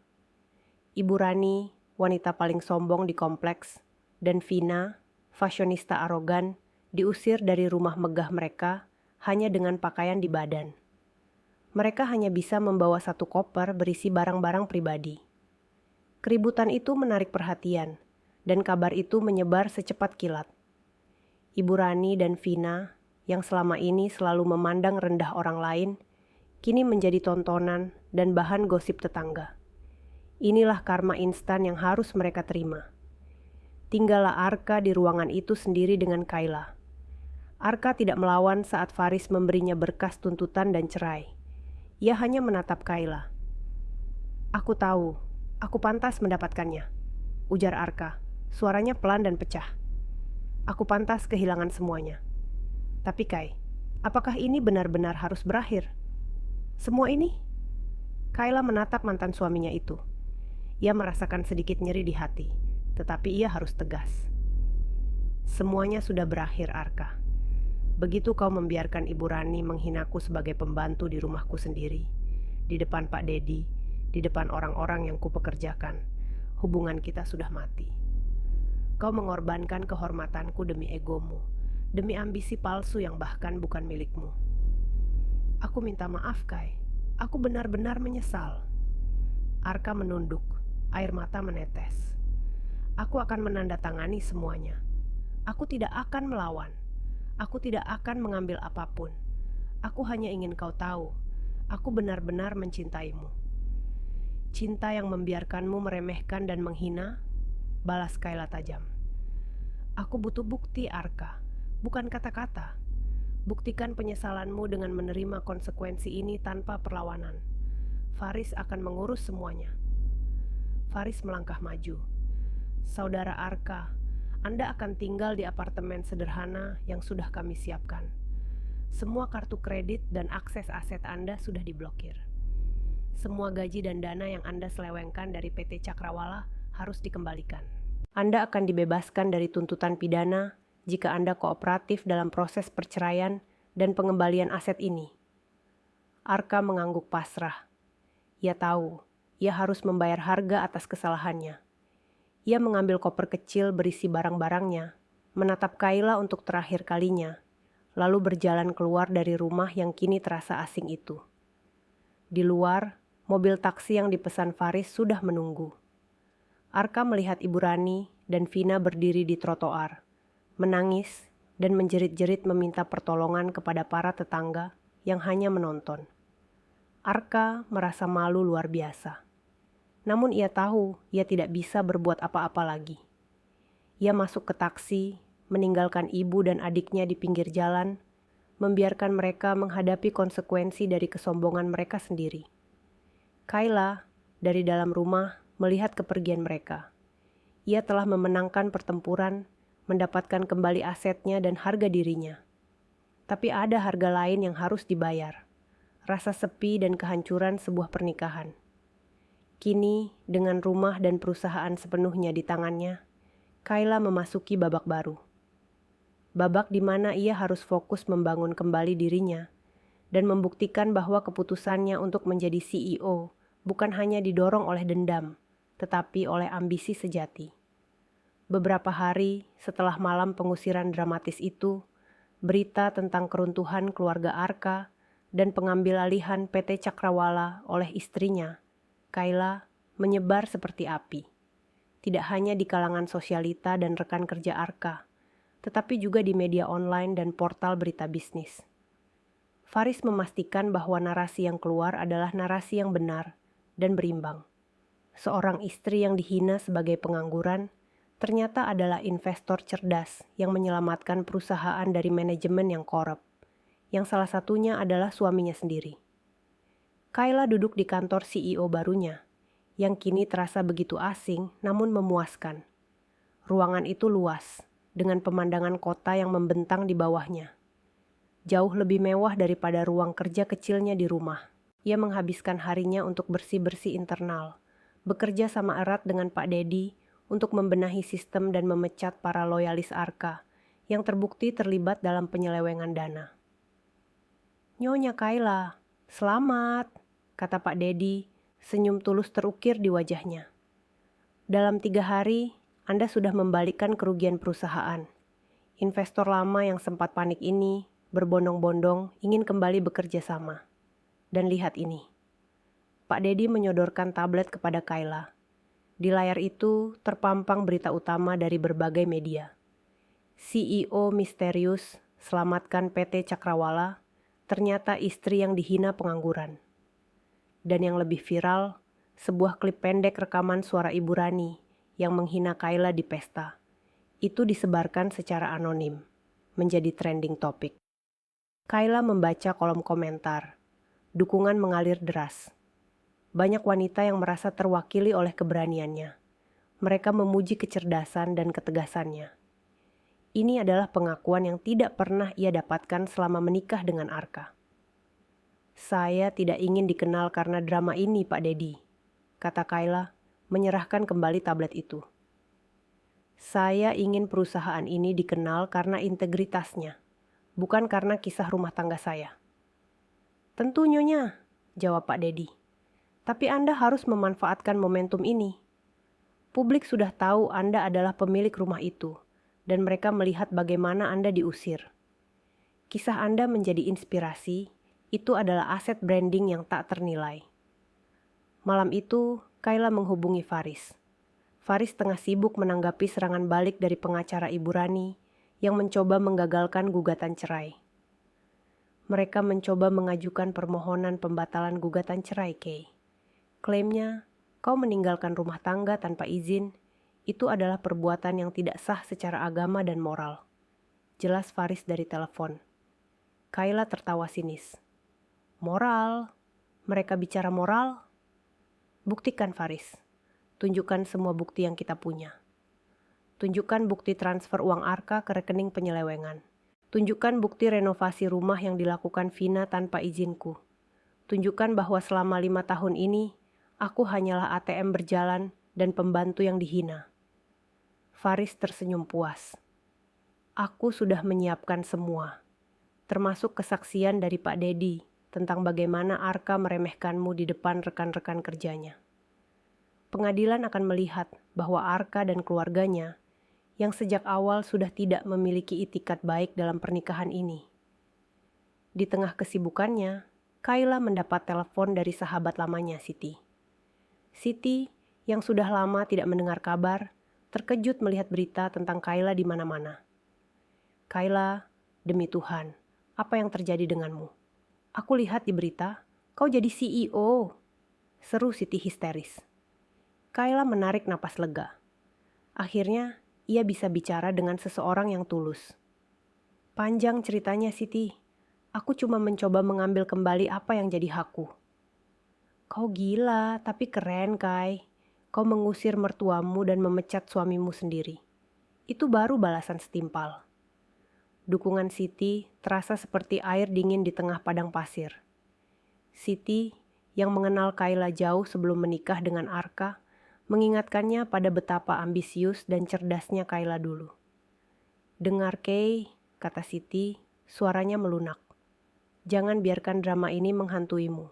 Ibu Rani, wanita paling sombong di kompleks, dan Vina, fashionista arogan, diusir dari rumah megah mereka hanya dengan pakaian di badan. Mereka hanya bisa membawa satu koper berisi barang-barang pribadi. Keributan itu menarik perhatian, dan kabar itu menyebar secepat kilat. Ibu Rani dan Vina, yang selama ini selalu memandang rendah orang lain, kini menjadi tontonan dan bahan gosip tetangga. Inilah karma instan yang harus mereka terima. Tinggallah Arka di ruangan itu sendiri dengan Kayla. Arka tidak melawan saat Faris memberinya berkas tuntutan dan cerai. Ia hanya menatap Kayla. Aku tahu, aku pantas mendapatkannya, ujar Arka. Suaranya pelan dan pecah. Aku pantas kehilangan semuanya. Tapi Kay, apakah ini benar-benar harus berakhir? Semua ini? Kayla menatap mantan suaminya itu. Ia merasakan sedikit nyeri di hati, tetapi ia harus tegas. Semuanya sudah berakhir, Arka. Begitu kau membiarkan Ibu Rani menghinaku sebagai pembantu di rumahku sendiri, di depan Pak Dedi, di depan orang-orang yang kupekerjakan, hubungan kita sudah mati. Kau mengorbankan kehormatanku demi egomu, demi ambisi palsu yang bahkan bukan milikmu. Aku minta maaf, Kay. Aku benar-benar menyesal. Arka menunduk, air mata menetes. Aku akan menandatangani semuanya. Aku tidak akan melawan. Aku tidak akan mengambil apapun. Aku hanya ingin kau tahu, aku benar-benar mencintaimu. Cinta yang membiarkanmu meremehkan dan menghina, balas Kayla tajam. Aku butuh bukti, Arka, bukan kata-kata. Buktikan penyesalanmu dengan menerima konsekuensi ini tanpa perlawanan. Faris akan mengurus semuanya. Faris melangkah maju. Saudara Arka, Anda akan tinggal di apartemen sederhana yang sudah kami siapkan. Semua kartu kredit dan akses aset Anda sudah diblokir. Semua gaji dan dana yang Anda selewengkan dari PT Cakrawala harus dikembalikan. Anda akan dibebaskan dari tuntutan pidana jika Anda kooperatif dalam proses perceraian dan pengembalian aset ini. Arka mengangguk pasrah. Ia tahu, ia harus membayar harga atas kesalahannya. Ia mengambil koper kecil berisi barang-barangnya, menatap Kayla untuk terakhir kalinya, lalu berjalan keluar dari rumah yang kini terasa asing itu. Di luar, mobil taksi yang dipesan Faris sudah menunggu. Arka melihat Ibu Rani dan Vina berdiri di trotoar, menangis dan menjerit-jerit meminta pertolongan kepada para tetangga yang hanya menonton. Arka merasa malu luar biasa. Namun ia tahu ia tidak bisa berbuat apa-apa lagi. Ia masuk ke taksi, meninggalkan ibu dan adiknya di pinggir jalan, membiarkan mereka menghadapi konsekuensi dari kesombongan mereka sendiri. Kayla, dari dalam rumah, melihat kepergian mereka. Ia telah memenangkan pertempuran, mendapatkan kembali asetnya dan harga dirinya. Tapi ada harga lain yang harus dibayar. Rasa sepi dan kehancuran sebuah pernikahan. Kini, dengan rumah dan perusahaan sepenuhnya di tangannya, Kayla memasuki babak baru. Babak di mana ia harus fokus membangun kembali dirinya dan membuktikan bahwa keputusannya untuk menjadi CEO bukan hanya didorong oleh dendam, tetapi oleh ambisi sejati. Beberapa hari setelah malam pengusiran dramatis itu, berita tentang keruntuhan keluarga Arka dan pengambil alihan PT Cakrawala oleh istrinya, Kayla, menyebar seperti api. Tidak hanya di kalangan sosialita dan rekan kerja Arka, tetapi juga di media online dan portal berita bisnis. Faris memastikan bahwa narasi yang keluar adalah narasi yang benar dan berimbang. Seorang istri yang dihina sebagai pengangguran ternyata adalah investor cerdas yang menyelamatkan perusahaan dari manajemen yang korup, yang salah satunya adalah suaminya sendiri. Kayla duduk di kantor CEO barunya, yang kini terasa begitu asing namun memuaskan. Ruangan itu luas, dengan pemandangan kota yang membentang di bawahnya. Jauh lebih mewah daripada ruang kerja kecilnya di rumah. Ia menghabiskan harinya untuk bersih-bersih internal, bekerja sama erat dengan Pak Dedi untuk membenahi sistem dan memecat para loyalis Arka yang terbukti terlibat dalam penyelewengan dana. "Nyonya Kayla, selamat," kata Pak Dedi, senyum tulus terukir di wajahnya. "Dalam 3 hari, Anda sudah membalikkan kerugian perusahaan. Investor lama yang sempat panik ini berbondong-bondong ingin kembali bekerja sama. Dan lihat ini." Pak Dedi menyodorkan tablet kepada Kayla. Di layar itu terpampang berita utama dari berbagai media. CEO misterius selamatkan PT Cakrawala, ternyata istri yang dihina pengangguran. Dan yang lebih viral, sebuah klip pendek rekaman suara Ibu Rani yang menghina Kayla di pesta. Itu disebarkan secara anonim, menjadi trending topik. Kayla membaca kolom komentar. Dukungan mengalir deras. Banyak wanita yang merasa terwakili oleh keberaniannya. Mereka memuji kecerdasan dan ketegasannya. Ini adalah pengakuan yang tidak pernah ia dapatkan selama menikah dengan Arka. "Saya tidak ingin dikenal karena drama ini, Pak Dedi," kata Kayla, menyerahkan kembali tablet itu. "Saya ingin perusahaan ini dikenal karena integritasnya, bukan karena kisah rumah tangga saya." "Tentu Nyonya," jawab Pak Dedi. "Tapi Anda harus memanfaatkan momentum ini. Publik sudah tahu Anda adalah pemilik rumah itu, dan mereka melihat bagaimana Anda diusir. Kisah Anda menjadi inspirasi, itu adalah aset branding yang tak ternilai." Malam itu, Kayla menghubungi Faris. Faris tengah sibuk menanggapi serangan balik dari pengacara Ibu Rani yang mencoba menggagalkan gugatan cerai. Mereka mencoba mengajukan permohonan pembatalan gugatan cerai, Kay. Klaimnya, kau meninggalkan rumah tangga tanpa izin, itu adalah perbuatan yang tidak sah secara agama dan moral. Jelas Faris dari telepon. Kayla tertawa sinis. "Moral? Mereka bicara moral?" "Buktikan Faris. Tunjukkan semua bukti yang kita punya. Tunjukkan bukti transfer uang Arka ke rekening penyelewengan. Tunjukkan bukti renovasi rumah yang dilakukan Vina tanpa izinku. Tunjukkan bahwa selama 5 tahun ini, aku hanyalah ATM berjalan dan pembantu yang dihina." Faris tersenyum puas. "Aku sudah menyiapkan semua, termasuk kesaksian dari Pak Dedi tentang bagaimana Arka meremehkanmu di depan rekan-rekan kerjanya. Pengadilan akan melihat bahwa Arka dan keluarganya yang sejak awal sudah tidak memiliki itikat baik dalam pernikahan ini." Di tengah kesibukannya, Kayla mendapat telepon dari sahabat lamanya, Siti. Siti, yang sudah lama tidak mendengar kabar, terkejut melihat berita tentang Kayla di mana-mana. "Kayla, demi Tuhan, apa yang terjadi denganmu? Aku lihat di berita, kau jadi CEO," seru Siti histeris. Kayla menarik napas lega. Akhirnya, ia bisa bicara dengan seseorang yang tulus. "Panjang ceritanya, Siti. Aku cuma mencoba mengambil kembali apa yang jadi hakku." "Kau gila, tapi keren, Kay. kau mengusir mertuamu dan memecat suamimu sendiri. Itu baru balasan setimpal. Dukungan Siti terasa seperti air dingin di tengah padang pasir. Siti, yang mengenal Kayla jauh sebelum menikah dengan Arka, mengingatkannya pada betapa ambisius dan cerdasnya Kayla dulu. "Dengar, Kay," kata Siti, suaranya melunak. "Jangan biarkan drama ini menghantuimu.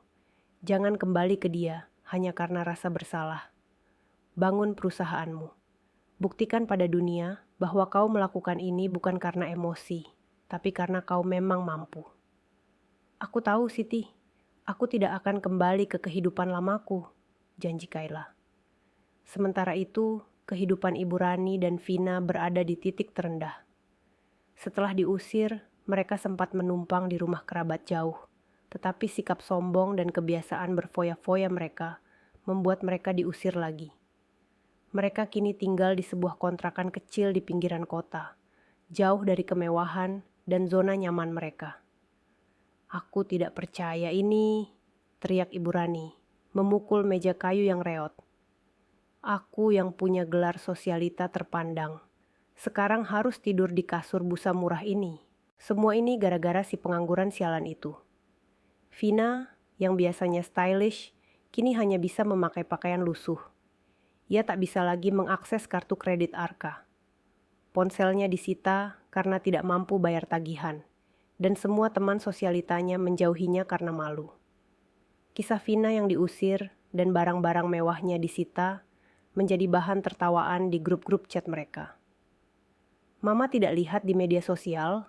Jangan kembali ke dia hanya karena rasa bersalah. Bangun perusahaanmu. Buktikan pada dunia bahwa kau melakukan ini bukan karena emosi, tapi karena kau memang mampu." "Aku tahu, Siti. Aku tidak akan kembali ke kehidupan lamaku," janji Kayla. Sementara itu, kehidupan Ibu Rani dan Vina berada di titik terendah. Setelah diusir, mereka sempat menumpang di rumah kerabat jauh, tetapi sikap sombong dan kebiasaan berfoya-foya mereka membuat mereka diusir lagi. Mereka kini tinggal di sebuah kontrakan kecil di pinggiran kota, jauh dari kemewahan dan zona nyaman mereka. "Aku tidak percaya ini," teriak Ibu Rani, memukul meja kayu yang reot. "Aku yang punya gelar sosialita terpandang, sekarang harus tidur di kasur busa murah ini. Semua ini gara-gara si pengangguran sialan itu." Vina, yang biasanya stylish, kini hanya bisa memakai pakaian lusuh. Ia tak bisa lagi mengakses kartu kredit Arka. Ponselnya disita karena tidak mampu bayar tagihan, dan semua teman sosialitanya menjauhinya karena malu. Kisah Vina yang diusir dan barang-barang mewahnya disita menjadi bahan tertawaan di grup-grup chat mereka. "Mama tidak lihat di media sosial?"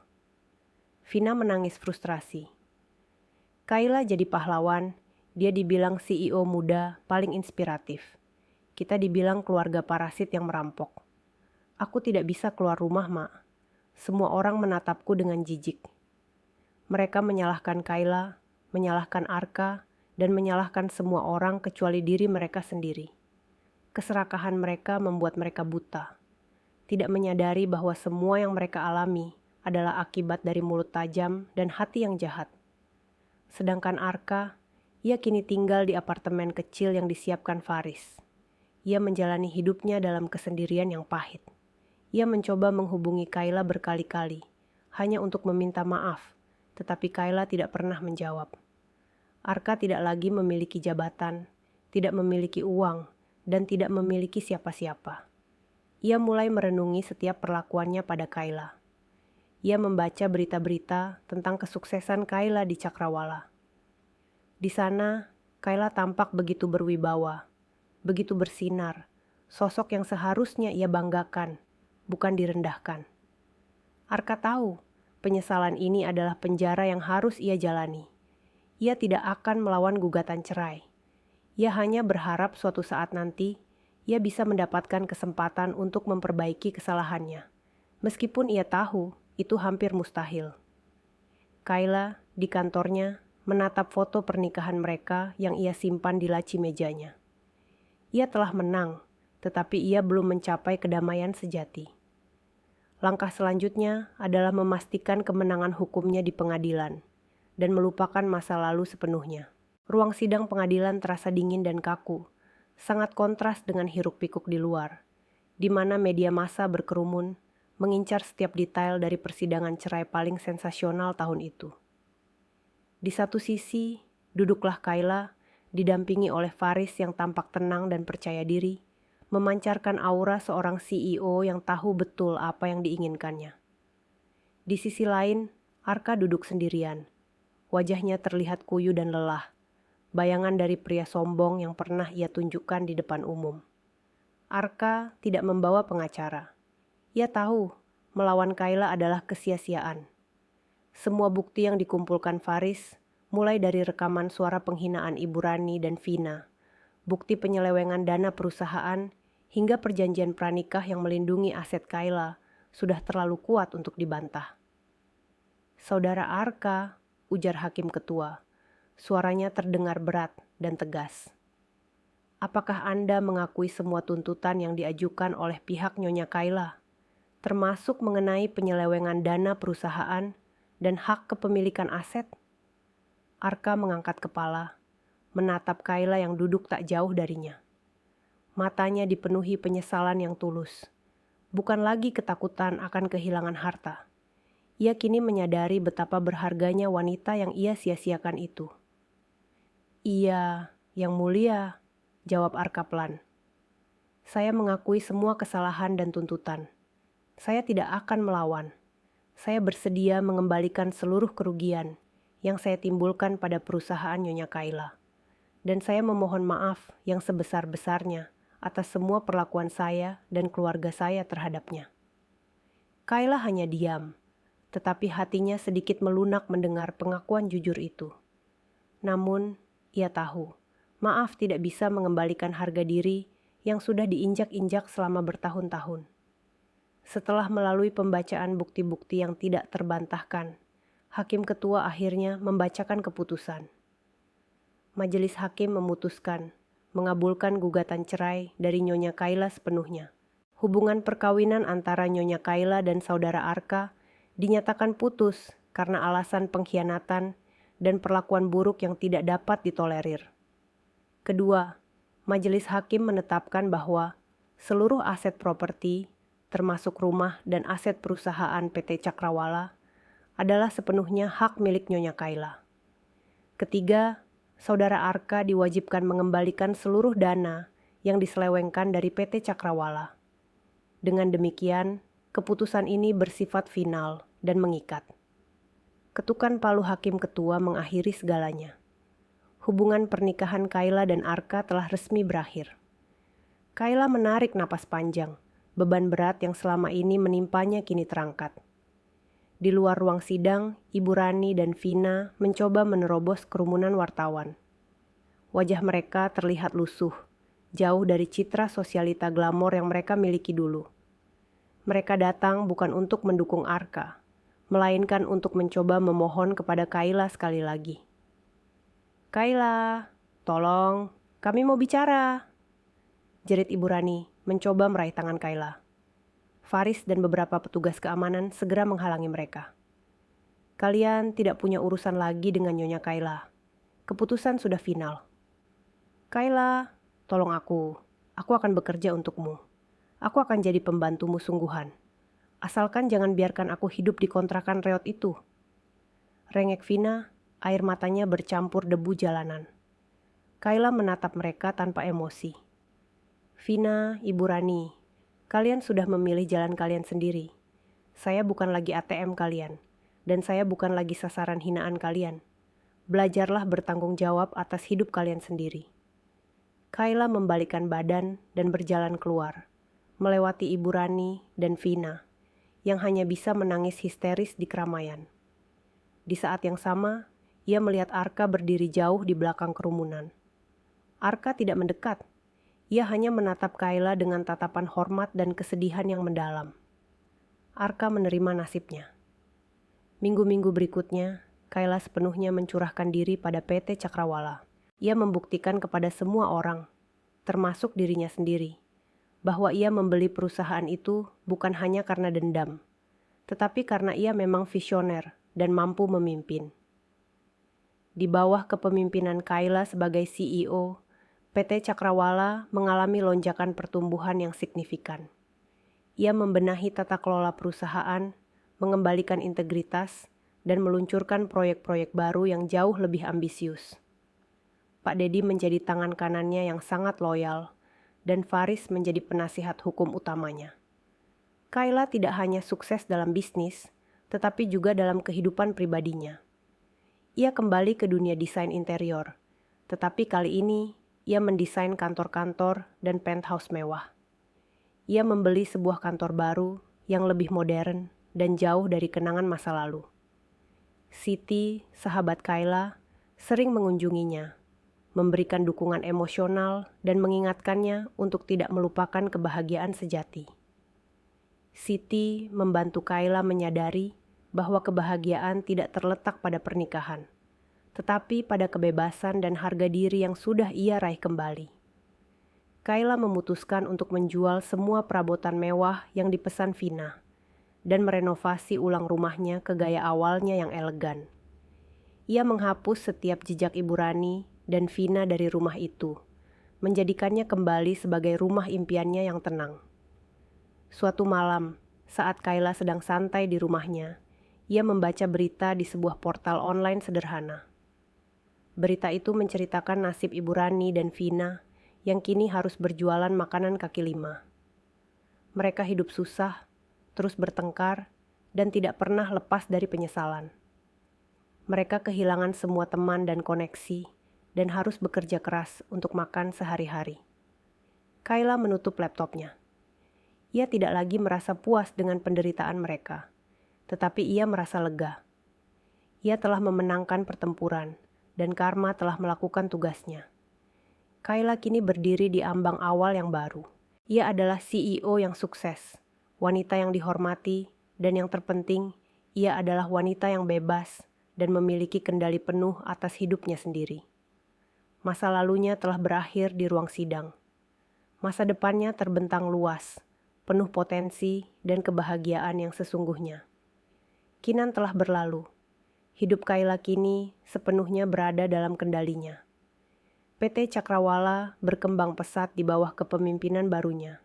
Vina menangis frustrasi. Kayla jadi pahlawan, dia dibilang CEO muda paling inspiratif. Kita dibilang keluarga parasit yang merampok. Aku tidak bisa keluar rumah, Mak. Semua orang menatapku dengan jijik. Mereka menyalahkan Kayla, menyalahkan Arka, dan menyalahkan semua orang kecuali diri mereka sendiri. Keserakahan mereka membuat mereka buta. Tidak menyadari bahwa semua yang mereka alami adalah akibat dari mulut tajam dan hati yang jahat. Sedangkan Arka, ia kini tinggal di apartemen kecil yang disiapkan Faris. Ia menjalani hidupnya dalam kesendirian yang pahit. Ia mencoba menghubungi Kayla berkali-kali, hanya untuk meminta maaf, tetapi Kayla tidak pernah menjawab. Arka tidak lagi memiliki jabatan, tidak memiliki uang, dan tidak memiliki siapa-siapa. Ia mulai merenungi setiap perlakuannya pada Kayla. Ia membaca berita-berita tentang kesuksesan Kayla di Cakrawala. Di sana, Kayla tampak begitu berwibawa, begitu bersinar, sosok yang seharusnya ia banggakan, bukan direndahkan. Arka tahu, penyesalan ini adalah penjara yang harus ia jalani. Ia tidak akan melawan gugatan cerai. Ia hanya berharap suatu saat nanti, ia bisa mendapatkan kesempatan untuk memperbaiki kesalahannya. Meskipun ia tahu, itu hampir mustahil. Kayla, di kantornya, menatap foto pernikahan mereka yang ia simpan di laci mejanya. Ia telah menang, tetapi ia belum mencapai kedamaian sejati. Langkah selanjutnya adalah memastikan kemenangan hukumnya di pengadilan dan melupakan masa lalu sepenuhnya. Ruang sidang pengadilan terasa dingin dan kaku, sangat kontras dengan hiruk-pikuk di luar, di mana media massa berkerumun, mengincar setiap detail dari persidangan cerai paling sensasional tahun itu. Di satu sisi, duduklah Kayla, didampingi oleh Faris yang tampak tenang dan percaya diri, memancarkan aura seorang CEO yang tahu betul apa yang diinginkannya. Di sisi lain, Arka duduk sendirian. Wajahnya terlihat kuyu dan lelah, bayangan dari pria sombong yang pernah ia tunjukkan di depan umum. Arka tidak membawa pengacara. Ia tahu melawan Kayla adalah kesia-siaan. Semua bukti yang dikumpulkan Faris, mulai dari rekaman suara penghinaan Ibu Rani dan Vina, bukti penyelewengan dana perusahaan, hingga perjanjian pranikah yang melindungi aset Kayla, sudah terlalu kuat untuk dibantah. "Saudara Arka," ujar hakim ketua. Suaranya terdengar berat dan tegas. "Apakah Anda mengakui semua tuntutan yang diajukan oleh pihak Nyonya Kayla, termasuk mengenai penyelewengan dana perusahaan dan hak kepemilikan aset?" Arka mengangkat kepala, menatap Kayla yang duduk tak jauh darinya. matanya dipenuhi penyesalan yang tulus. Bukan lagi ketakutan akan kehilangan harta. Ia kini menyadari betapa berharganya wanita yang ia sia-siakan itu. "Iya, yang mulia," jawab Arka pelan. "Saya mengakui semua kesalahan dan tuntutan. Saya tidak akan melawan. Saya bersedia mengembalikan seluruh kerugian yang saya timbulkan pada perusahaan Nyonya Kayla. Dan saya memohon maaf yang sebesar-besarnya atas semua perlakuan saya dan keluarga saya terhadapnya." Kayla hanya diam, tetapi hatinya sedikit melunak mendengar pengakuan jujur itu. Namun, ia tahu, maaf tidak bisa mengembalikan harga diri yang sudah diinjak-injak selama bertahun-tahun. Setelah melalui pembacaan bukti-bukti yang tidak terbantahkan, Hakim Ketua akhirnya membacakan keputusan. Majelis Hakim memutuskan mengabulkan gugatan cerai dari Nyonya Kayla sepenuhnya. Hubungan perkawinan antara Nyonya Kayla dan saudara Arka dinyatakan putus karena alasan pengkhianatan dan perlakuan buruk yang tidak dapat ditolerir. Kedua, Majelis Hakim menetapkan bahwa seluruh aset properti, termasuk rumah dan aset perusahaan PT Cakrawala, adalah sepenuhnya hak milik Nyonya Kayla. Ketiga, saudara Arka diwajibkan mengembalikan seluruh dana yang diselewengkan dari PT Cakrawala. Dengan demikian, keputusan ini bersifat final dan mengikat. Ketukan palu Hakim Ketua mengakhiri segalanya. Hubungan pernikahan Kayla dan Arka telah resmi berakhir. Kayla menarik napas panjang. Beban berat yang selama ini menimpanya kini terangkat. Di luar ruang sidang, Ibu Rani dan Vina mencoba menerobos kerumunan wartawan. Wajah mereka terlihat lusuh, jauh dari citra sosialita glamor yang mereka miliki dulu. Mereka datang bukan untuk mendukung Arka, melainkan untuk mencoba memohon kepada Kayla sekali lagi. "Kayla, tolong, kami mau bicara," jerit Ibu Rani, mencoba meraih tangan Kayla. Faris dan beberapa petugas keamanan segera menghalangi mereka. "Kalian tidak punya urusan lagi dengan Nyonya Kayla. Keputusan sudah final." "Kayla, tolong aku. Aku akan bekerja untukmu. Aku akan jadi pembantumu sungguhan. Asalkan jangan biarkan aku hidup di kontrakan reot itu." Rengek Vina, air matanya bercampur debu jalanan. Kayla menatap mereka tanpa emosi. "Vina, Ibu Rani, kalian sudah memilih jalan kalian sendiri. Saya bukan lagi ATM kalian, dan saya bukan lagi sasaran hinaan kalian. Belajarlah bertanggung jawab atas hidup kalian sendiri." Kayla membalikkan badan dan berjalan keluar, melewati Ibu Rani dan Vina, yang hanya bisa menangis histeris di keramaian. Di saat yang sama, ia melihat Arka berdiri jauh di belakang kerumunan. Arka tidak mendekat. Ia hanya menatap Kayla dengan tatapan hormat dan kesedihan yang mendalam. Arka menerima nasibnya. Minggu-minggu berikutnya, Kayla sepenuhnya mencurahkan diri pada PT Cakrawala. Ia membuktikan kepada semua orang, termasuk dirinya sendiri, bahwa ia membeli perusahaan itu bukan hanya karena dendam, tetapi karena ia memang visioner dan mampu memimpin. Di bawah kepemimpinan Kayla sebagai CEO, PT Cakrawala mengalami lonjakan pertumbuhan yang signifikan. Ia membenahi tata kelola perusahaan, mengembalikan integritas, dan meluncurkan proyek-proyek baru yang jauh lebih ambisius. Pak Dedi menjadi tangan kanannya yang sangat loyal, dan Faris menjadi penasihat hukum utamanya. Kayla tidak hanya sukses dalam bisnis, tetapi juga dalam kehidupan pribadinya. Ia kembali ke dunia desain interior, tetapi kali ini ia mendesain kantor-kantor dan penthouse mewah. Ia membeli sebuah kantor baru yang lebih modern dan jauh dari kenangan masa lalu. Siti, sahabat Kayla, sering mengunjunginya, memberikan dukungan emosional dan mengingatkannya untuk tidak melupakan kebahagiaan sejati. Siti membantu Kayla menyadari bahwa kebahagiaan tidak terletak pada pernikahan, tetapi pada kebebasan dan harga diri yang sudah ia raih kembali. Kayla memutuskan untuk menjual semua perabotan mewah yang dipesan Vina dan merenovasi ulang rumahnya ke gaya awalnya yang elegan. Ia menghapus setiap jejak Ibu Rani dan Vina dari rumah itu, menjadikannya kembali sebagai rumah impiannya yang tenang. Suatu malam, saat Kayla sedang santai di rumahnya, ia membaca berita di sebuah portal online sederhana. Berita itu menceritakan nasib Ibu Rani dan Vina yang kini harus berjualan makanan kaki lima. Mereka hidup susah, terus bertengkar, dan tidak pernah lepas dari penyesalan. Mereka kehilangan semua teman dan koneksi, dan harus bekerja keras untuk makan sehari-hari. Kayla menutup laptopnya. Ia tidak lagi merasa puas dengan penderitaan mereka, tetapi ia merasa lega. Ia telah memenangkan pertempuran, dan karma telah melakukan tugasnya. Kayla kini berdiri di ambang awal yang baru. Ia adalah CEO yang sukses, wanita yang dihormati, dan yang terpenting, ia adalah wanita yang bebas dan memiliki kendali penuh atas hidupnya sendiri. Masa lalunya telah berakhir di ruang sidang. Masa depannya terbentang luas, penuh potensi dan kebahagiaan yang sesungguhnya. Kinan telah berlalu. Hidup Kayla kini sepenuhnya berada dalam kendalinya. PT Cakrawala berkembang pesat di bawah kepemimpinan barunya.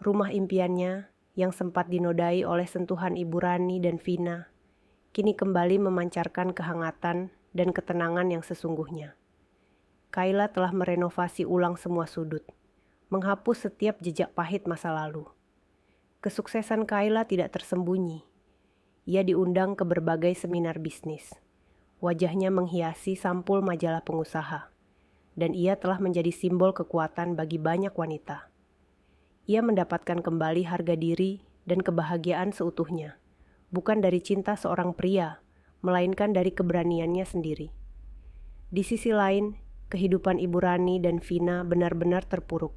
Rumah impiannya yang sempat dinodai oleh sentuhan Ibu Rani dan Vina, kini kembali memancarkan kehangatan dan ketenangan yang sesungguhnya. Kayla telah merenovasi ulang semua sudut, menghapus setiap jejak pahit masa lalu. Kesuksesan Kayla tidak tersembunyi. Ia diundang ke berbagai seminar bisnis. Wajahnya menghiasi sampul majalah pengusaha, dan ia telah menjadi simbol kekuatan bagi banyak wanita. Ia mendapatkan kembali harga diri dan kebahagiaan seutuhnya, bukan dari cinta seorang pria, melainkan dari keberaniannya sendiri. Di sisi lain, kehidupan Ibu Rani dan Vina benar-benar terpuruk.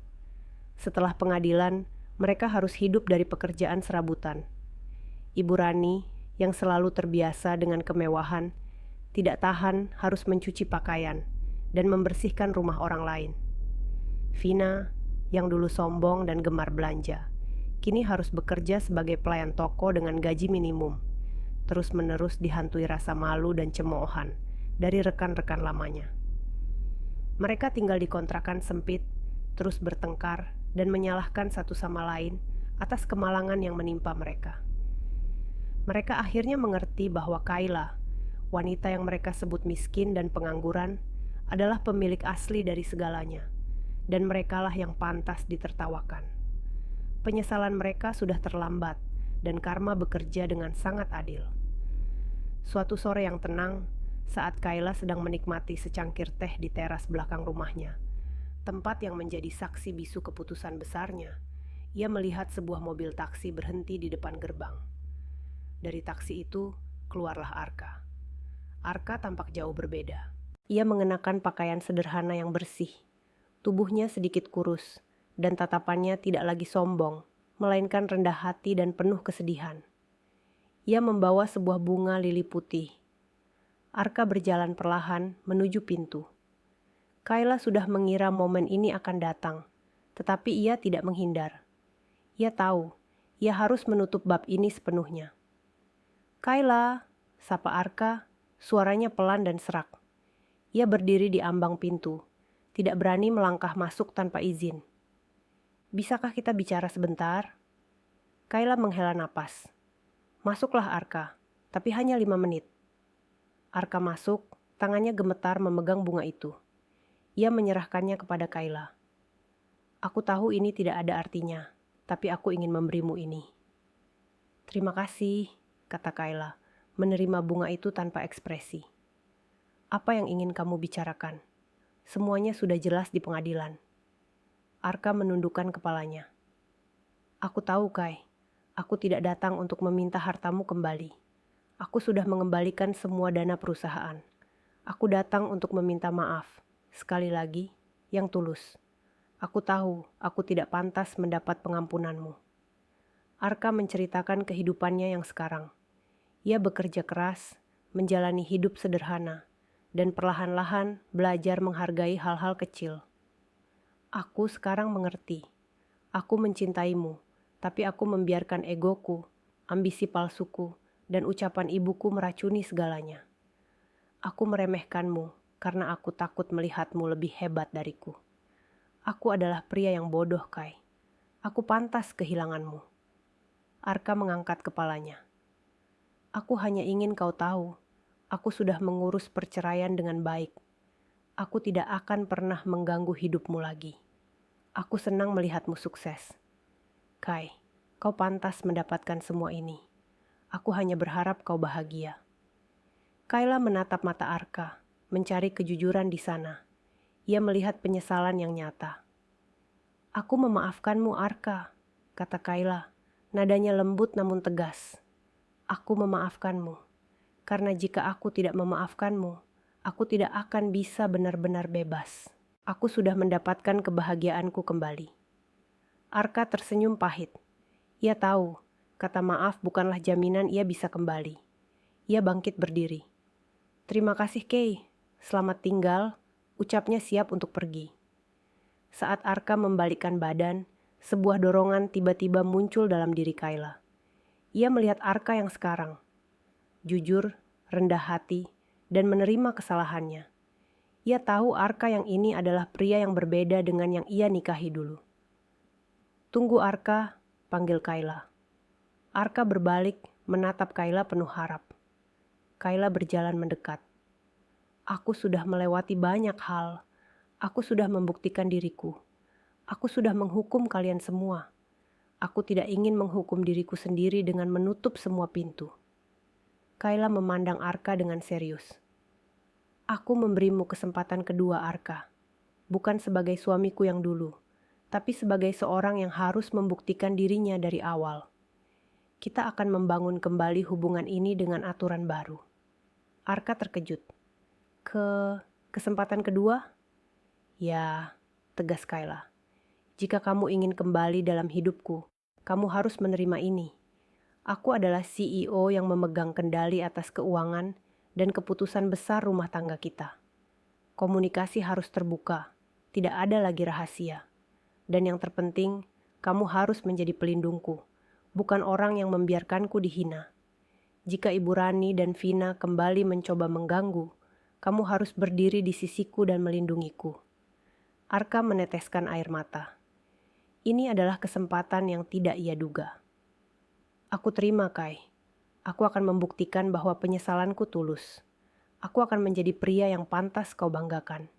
Setelah pengadilan, mereka harus hidup dari pekerjaan serabutan. Ibu Rani, yang selalu terbiasa dengan kemewahan, tidak tahan harus mencuci pakaian dan membersihkan rumah orang lain. Vina, yang dulu sombong dan gemar belanja, kini harus bekerja sebagai pelayan toko dengan gaji minimum, terus-menerus dihantui rasa malu dan cemoohan dari rekan-rekan lamanya. Mereka tinggal di kontrakan sempit, terus bertengkar dan menyalahkan satu sama lain atas kemalangan yang menimpa mereka. Mereka akhirnya mengerti bahwa Kayla, wanita yang mereka sebut miskin dan pengangguran, adalah pemilik asli dari segalanya, dan merekalah yang pantas ditertawakan. Penyesalan mereka sudah terlambat, dan karma bekerja dengan sangat adil. Suatu sore yang tenang, saat Kayla sedang menikmati secangkir teh di teras belakang rumahnya, tempat yang menjadi saksi bisu keputusan besarnya, ia melihat sebuah mobil taksi berhenti di depan gerbang. Dari taksi itu, keluarlah Arka. Arka tampak jauh berbeda. Ia mengenakan pakaian sederhana yang bersih. Tubuhnya sedikit kurus, dan tatapannya tidak lagi sombong, melainkan rendah hati dan penuh kesedihan. Ia membawa sebuah bunga lili putih. Arka berjalan perlahan menuju pintu. Kayla sudah mengira momen ini akan datang, tetapi ia tidak menghindar. Ia tahu, ia harus menutup bab ini sepenuhnya. Kayla, sapa Arka, suaranya pelan dan serak. Ia berdiri di ambang pintu, tidak berani melangkah masuk tanpa izin. Bisakah kita bicara sebentar? Kayla menghela napas. Masuklah Arka, tapi hanya 5 menit. Arka masuk, tangannya gemetar memegang bunga itu. Ia menyerahkannya kepada Kayla. Aku tahu ini tidak ada artinya, tapi aku ingin memberimu ini. Terima kasih, kata Kayla, menerima bunga itu tanpa ekspresi. Apa yang ingin kamu bicarakan? Semuanya sudah jelas di pengadilan. Arka menundukkan kepalanya. Aku tahu, Kay. Aku tidak datang untuk meminta hartamu kembali. Aku sudah mengembalikan semua dana perusahaan. Aku datang untuk meminta maaf. Sekali lagi, yang tulus. Aku tahu aku tidak pantas mendapat pengampunanmu. Arka menceritakan kehidupannya yang sekarang. Ia bekerja keras, menjalani hidup sederhana, dan perlahan-lahan belajar menghargai hal-hal kecil. Aku sekarang mengerti. Aku mencintaimu, tapi aku membiarkan egoku, ambisi palsuku, dan ucapan ibuku meracuni segalanya. Aku meremehkanmu karena aku takut melihatmu lebih hebat dariku. Aku adalah pria yang bodoh, Kai. Aku pantas kehilanganmu. Arka mengangkat kepalanya. Aku hanya ingin kau tahu, aku sudah mengurus perceraian dengan baik. Aku tidak akan pernah mengganggu hidupmu lagi. Aku senang melihatmu sukses. Kai, kau pantas mendapatkan semua ini. Aku hanya berharap kau bahagia. Kayla menatap mata Arka, mencari kejujuran di sana. Ia melihat penyesalan yang nyata. Aku memaafkanmu, Arka, kata Kayla. Nadanya lembut namun tegas. Aku memaafkanmu, karena jika aku tidak memaafkanmu, aku tidak akan bisa benar-benar bebas. Aku sudah mendapatkan kebahagiaanku kembali. Arka tersenyum pahit. Ia tahu, kata maaf bukanlah jaminan ia bisa kembali. Ia bangkit berdiri. Terima kasih, Kay. Selamat tinggal, ucapnya siap untuk pergi. Saat Arka membalikkan badan, sebuah dorongan tiba-tiba muncul dalam diri Kayla. Ia melihat Arka yang sekarang. Jujur, rendah hati, dan menerima kesalahannya. Ia tahu Arka yang ini adalah pria yang berbeda dengan yang ia nikahi dulu. Tunggu Arka, panggil Kayla. Arka berbalik, menatap Kayla penuh harap. Kayla berjalan mendekat. Aku sudah melewati banyak hal. Aku sudah membuktikan diriku. Aku sudah menghukum kalian semua. Aku tidak ingin menghukum diriku sendiri dengan menutup semua pintu. Kayla memandang Arka dengan serius. Aku memberimu kesempatan kedua, Arka. Bukan sebagai suamiku yang dulu, tapi sebagai seorang yang harus membuktikan dirinya dari awal. Kita akan membangun kembali hubungan ini dengan aturan baru. Arka terkejut. Kesempatan kedua? Ya, tegas Kayla. Jika kamu ingin kembali dalam hidupku, kamu harus menerima ini. Aku adalah CEO yang memegang kendali atas keuangan dan keputusan besar rumah tangga kita. Komunikasi harus terbuka, tidak ada lagi rahasia. Dan yang terpenting, kamu harus menjadi pelindungku, bukan orang yang membiarkanku dihina. Jika Ibu Rani dan Vina kembali mencoba mengganggu, kamu harus berdiri di sisiku dan melindungiku. Arka meneteskan air mata. Ini adalah kesempatan yang tidak ia duga. Aku terima, Kai. Aku akan membuktikan bahwa penyesalanku tulus. Aku akan menjadi pria yang pantas kau banggakan.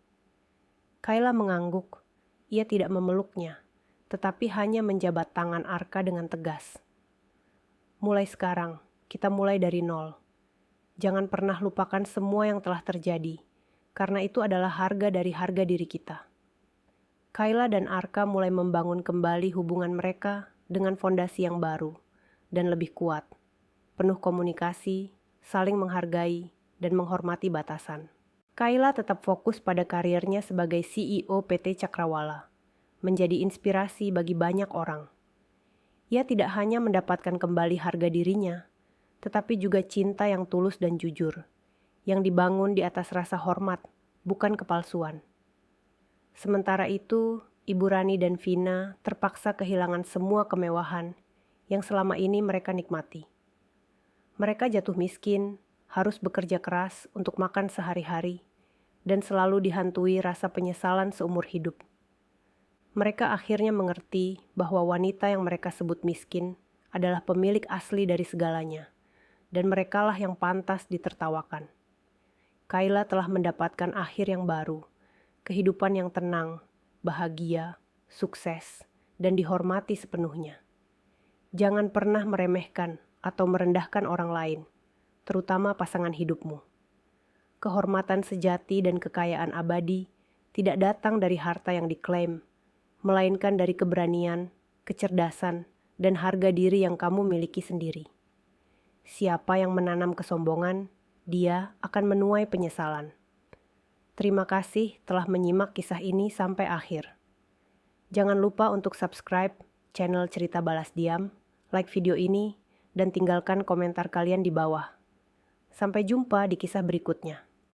Kayla mengangguk. Ia tidak memeluknya, tetapi hanya menjabat tangan Arka dengan tegas. Mulai sekarang, kita mulai dari nol. Jangan pernah lupakan semua yang telah terjadi, karena itu adalah harga dari harga diri kita. Kayla dan Arka mulai membangun kembali hubungan mereka dengan fondasi yang baru dan lebih kuat, penuh komunikasi, saling menghargai, dan menghormati batasan. Kayla tetap fokus pada karirnya sebagai CEO PT Cakrawala, menjadi inspirasi bagi banyak orang. Ia tidak hanya mendapatkan kembali harga dirinya, tetapi juga cinta yang tulus dan jujur, yang dibangun di atas rasa hormat, bukan kepalsuan. Sementara itu, Ibu Rani dan Vina terpaksa kehilangan semua kemewahan yang selama ini mereka nikmati. Mereka jatuh miskin, harus bekerja keras untuk makan sehari-hari, dan selalu dihantui rasa penyesalan seumur hidup. Mereka akhirnya mengerti bahwa wanita yang mereka sebut miskin adalah pemilik asli dari segalanya, dan merekalah yang pantas ditertawakan. Kayla telah mendapatkan akhir yang baru, kehidupan yang tenang, bahagia, sukses, dan dihormati sepenuhnya. Jangan pernah meremehkan atau merendahkan orang lain, terutama pasangan hidupmu. Kehormatan sejati dan kekayaan abadi tidak datang dari harta yang diklaim, melainkan dari keberanian, kecerdasan, dan harga diri yang kamu miliki sendiri. Siapa yang menanam kesombongan, dia akan menuai penyesalan. Terima kasih telah menyimak kisah ini sampai akhir. Jangan lupa untuk subscribe channel Cerita Balas Diam, like video ini, dan tinggalkan komentar kalian di bawah. Sampai jumpa di kisah berikutnya.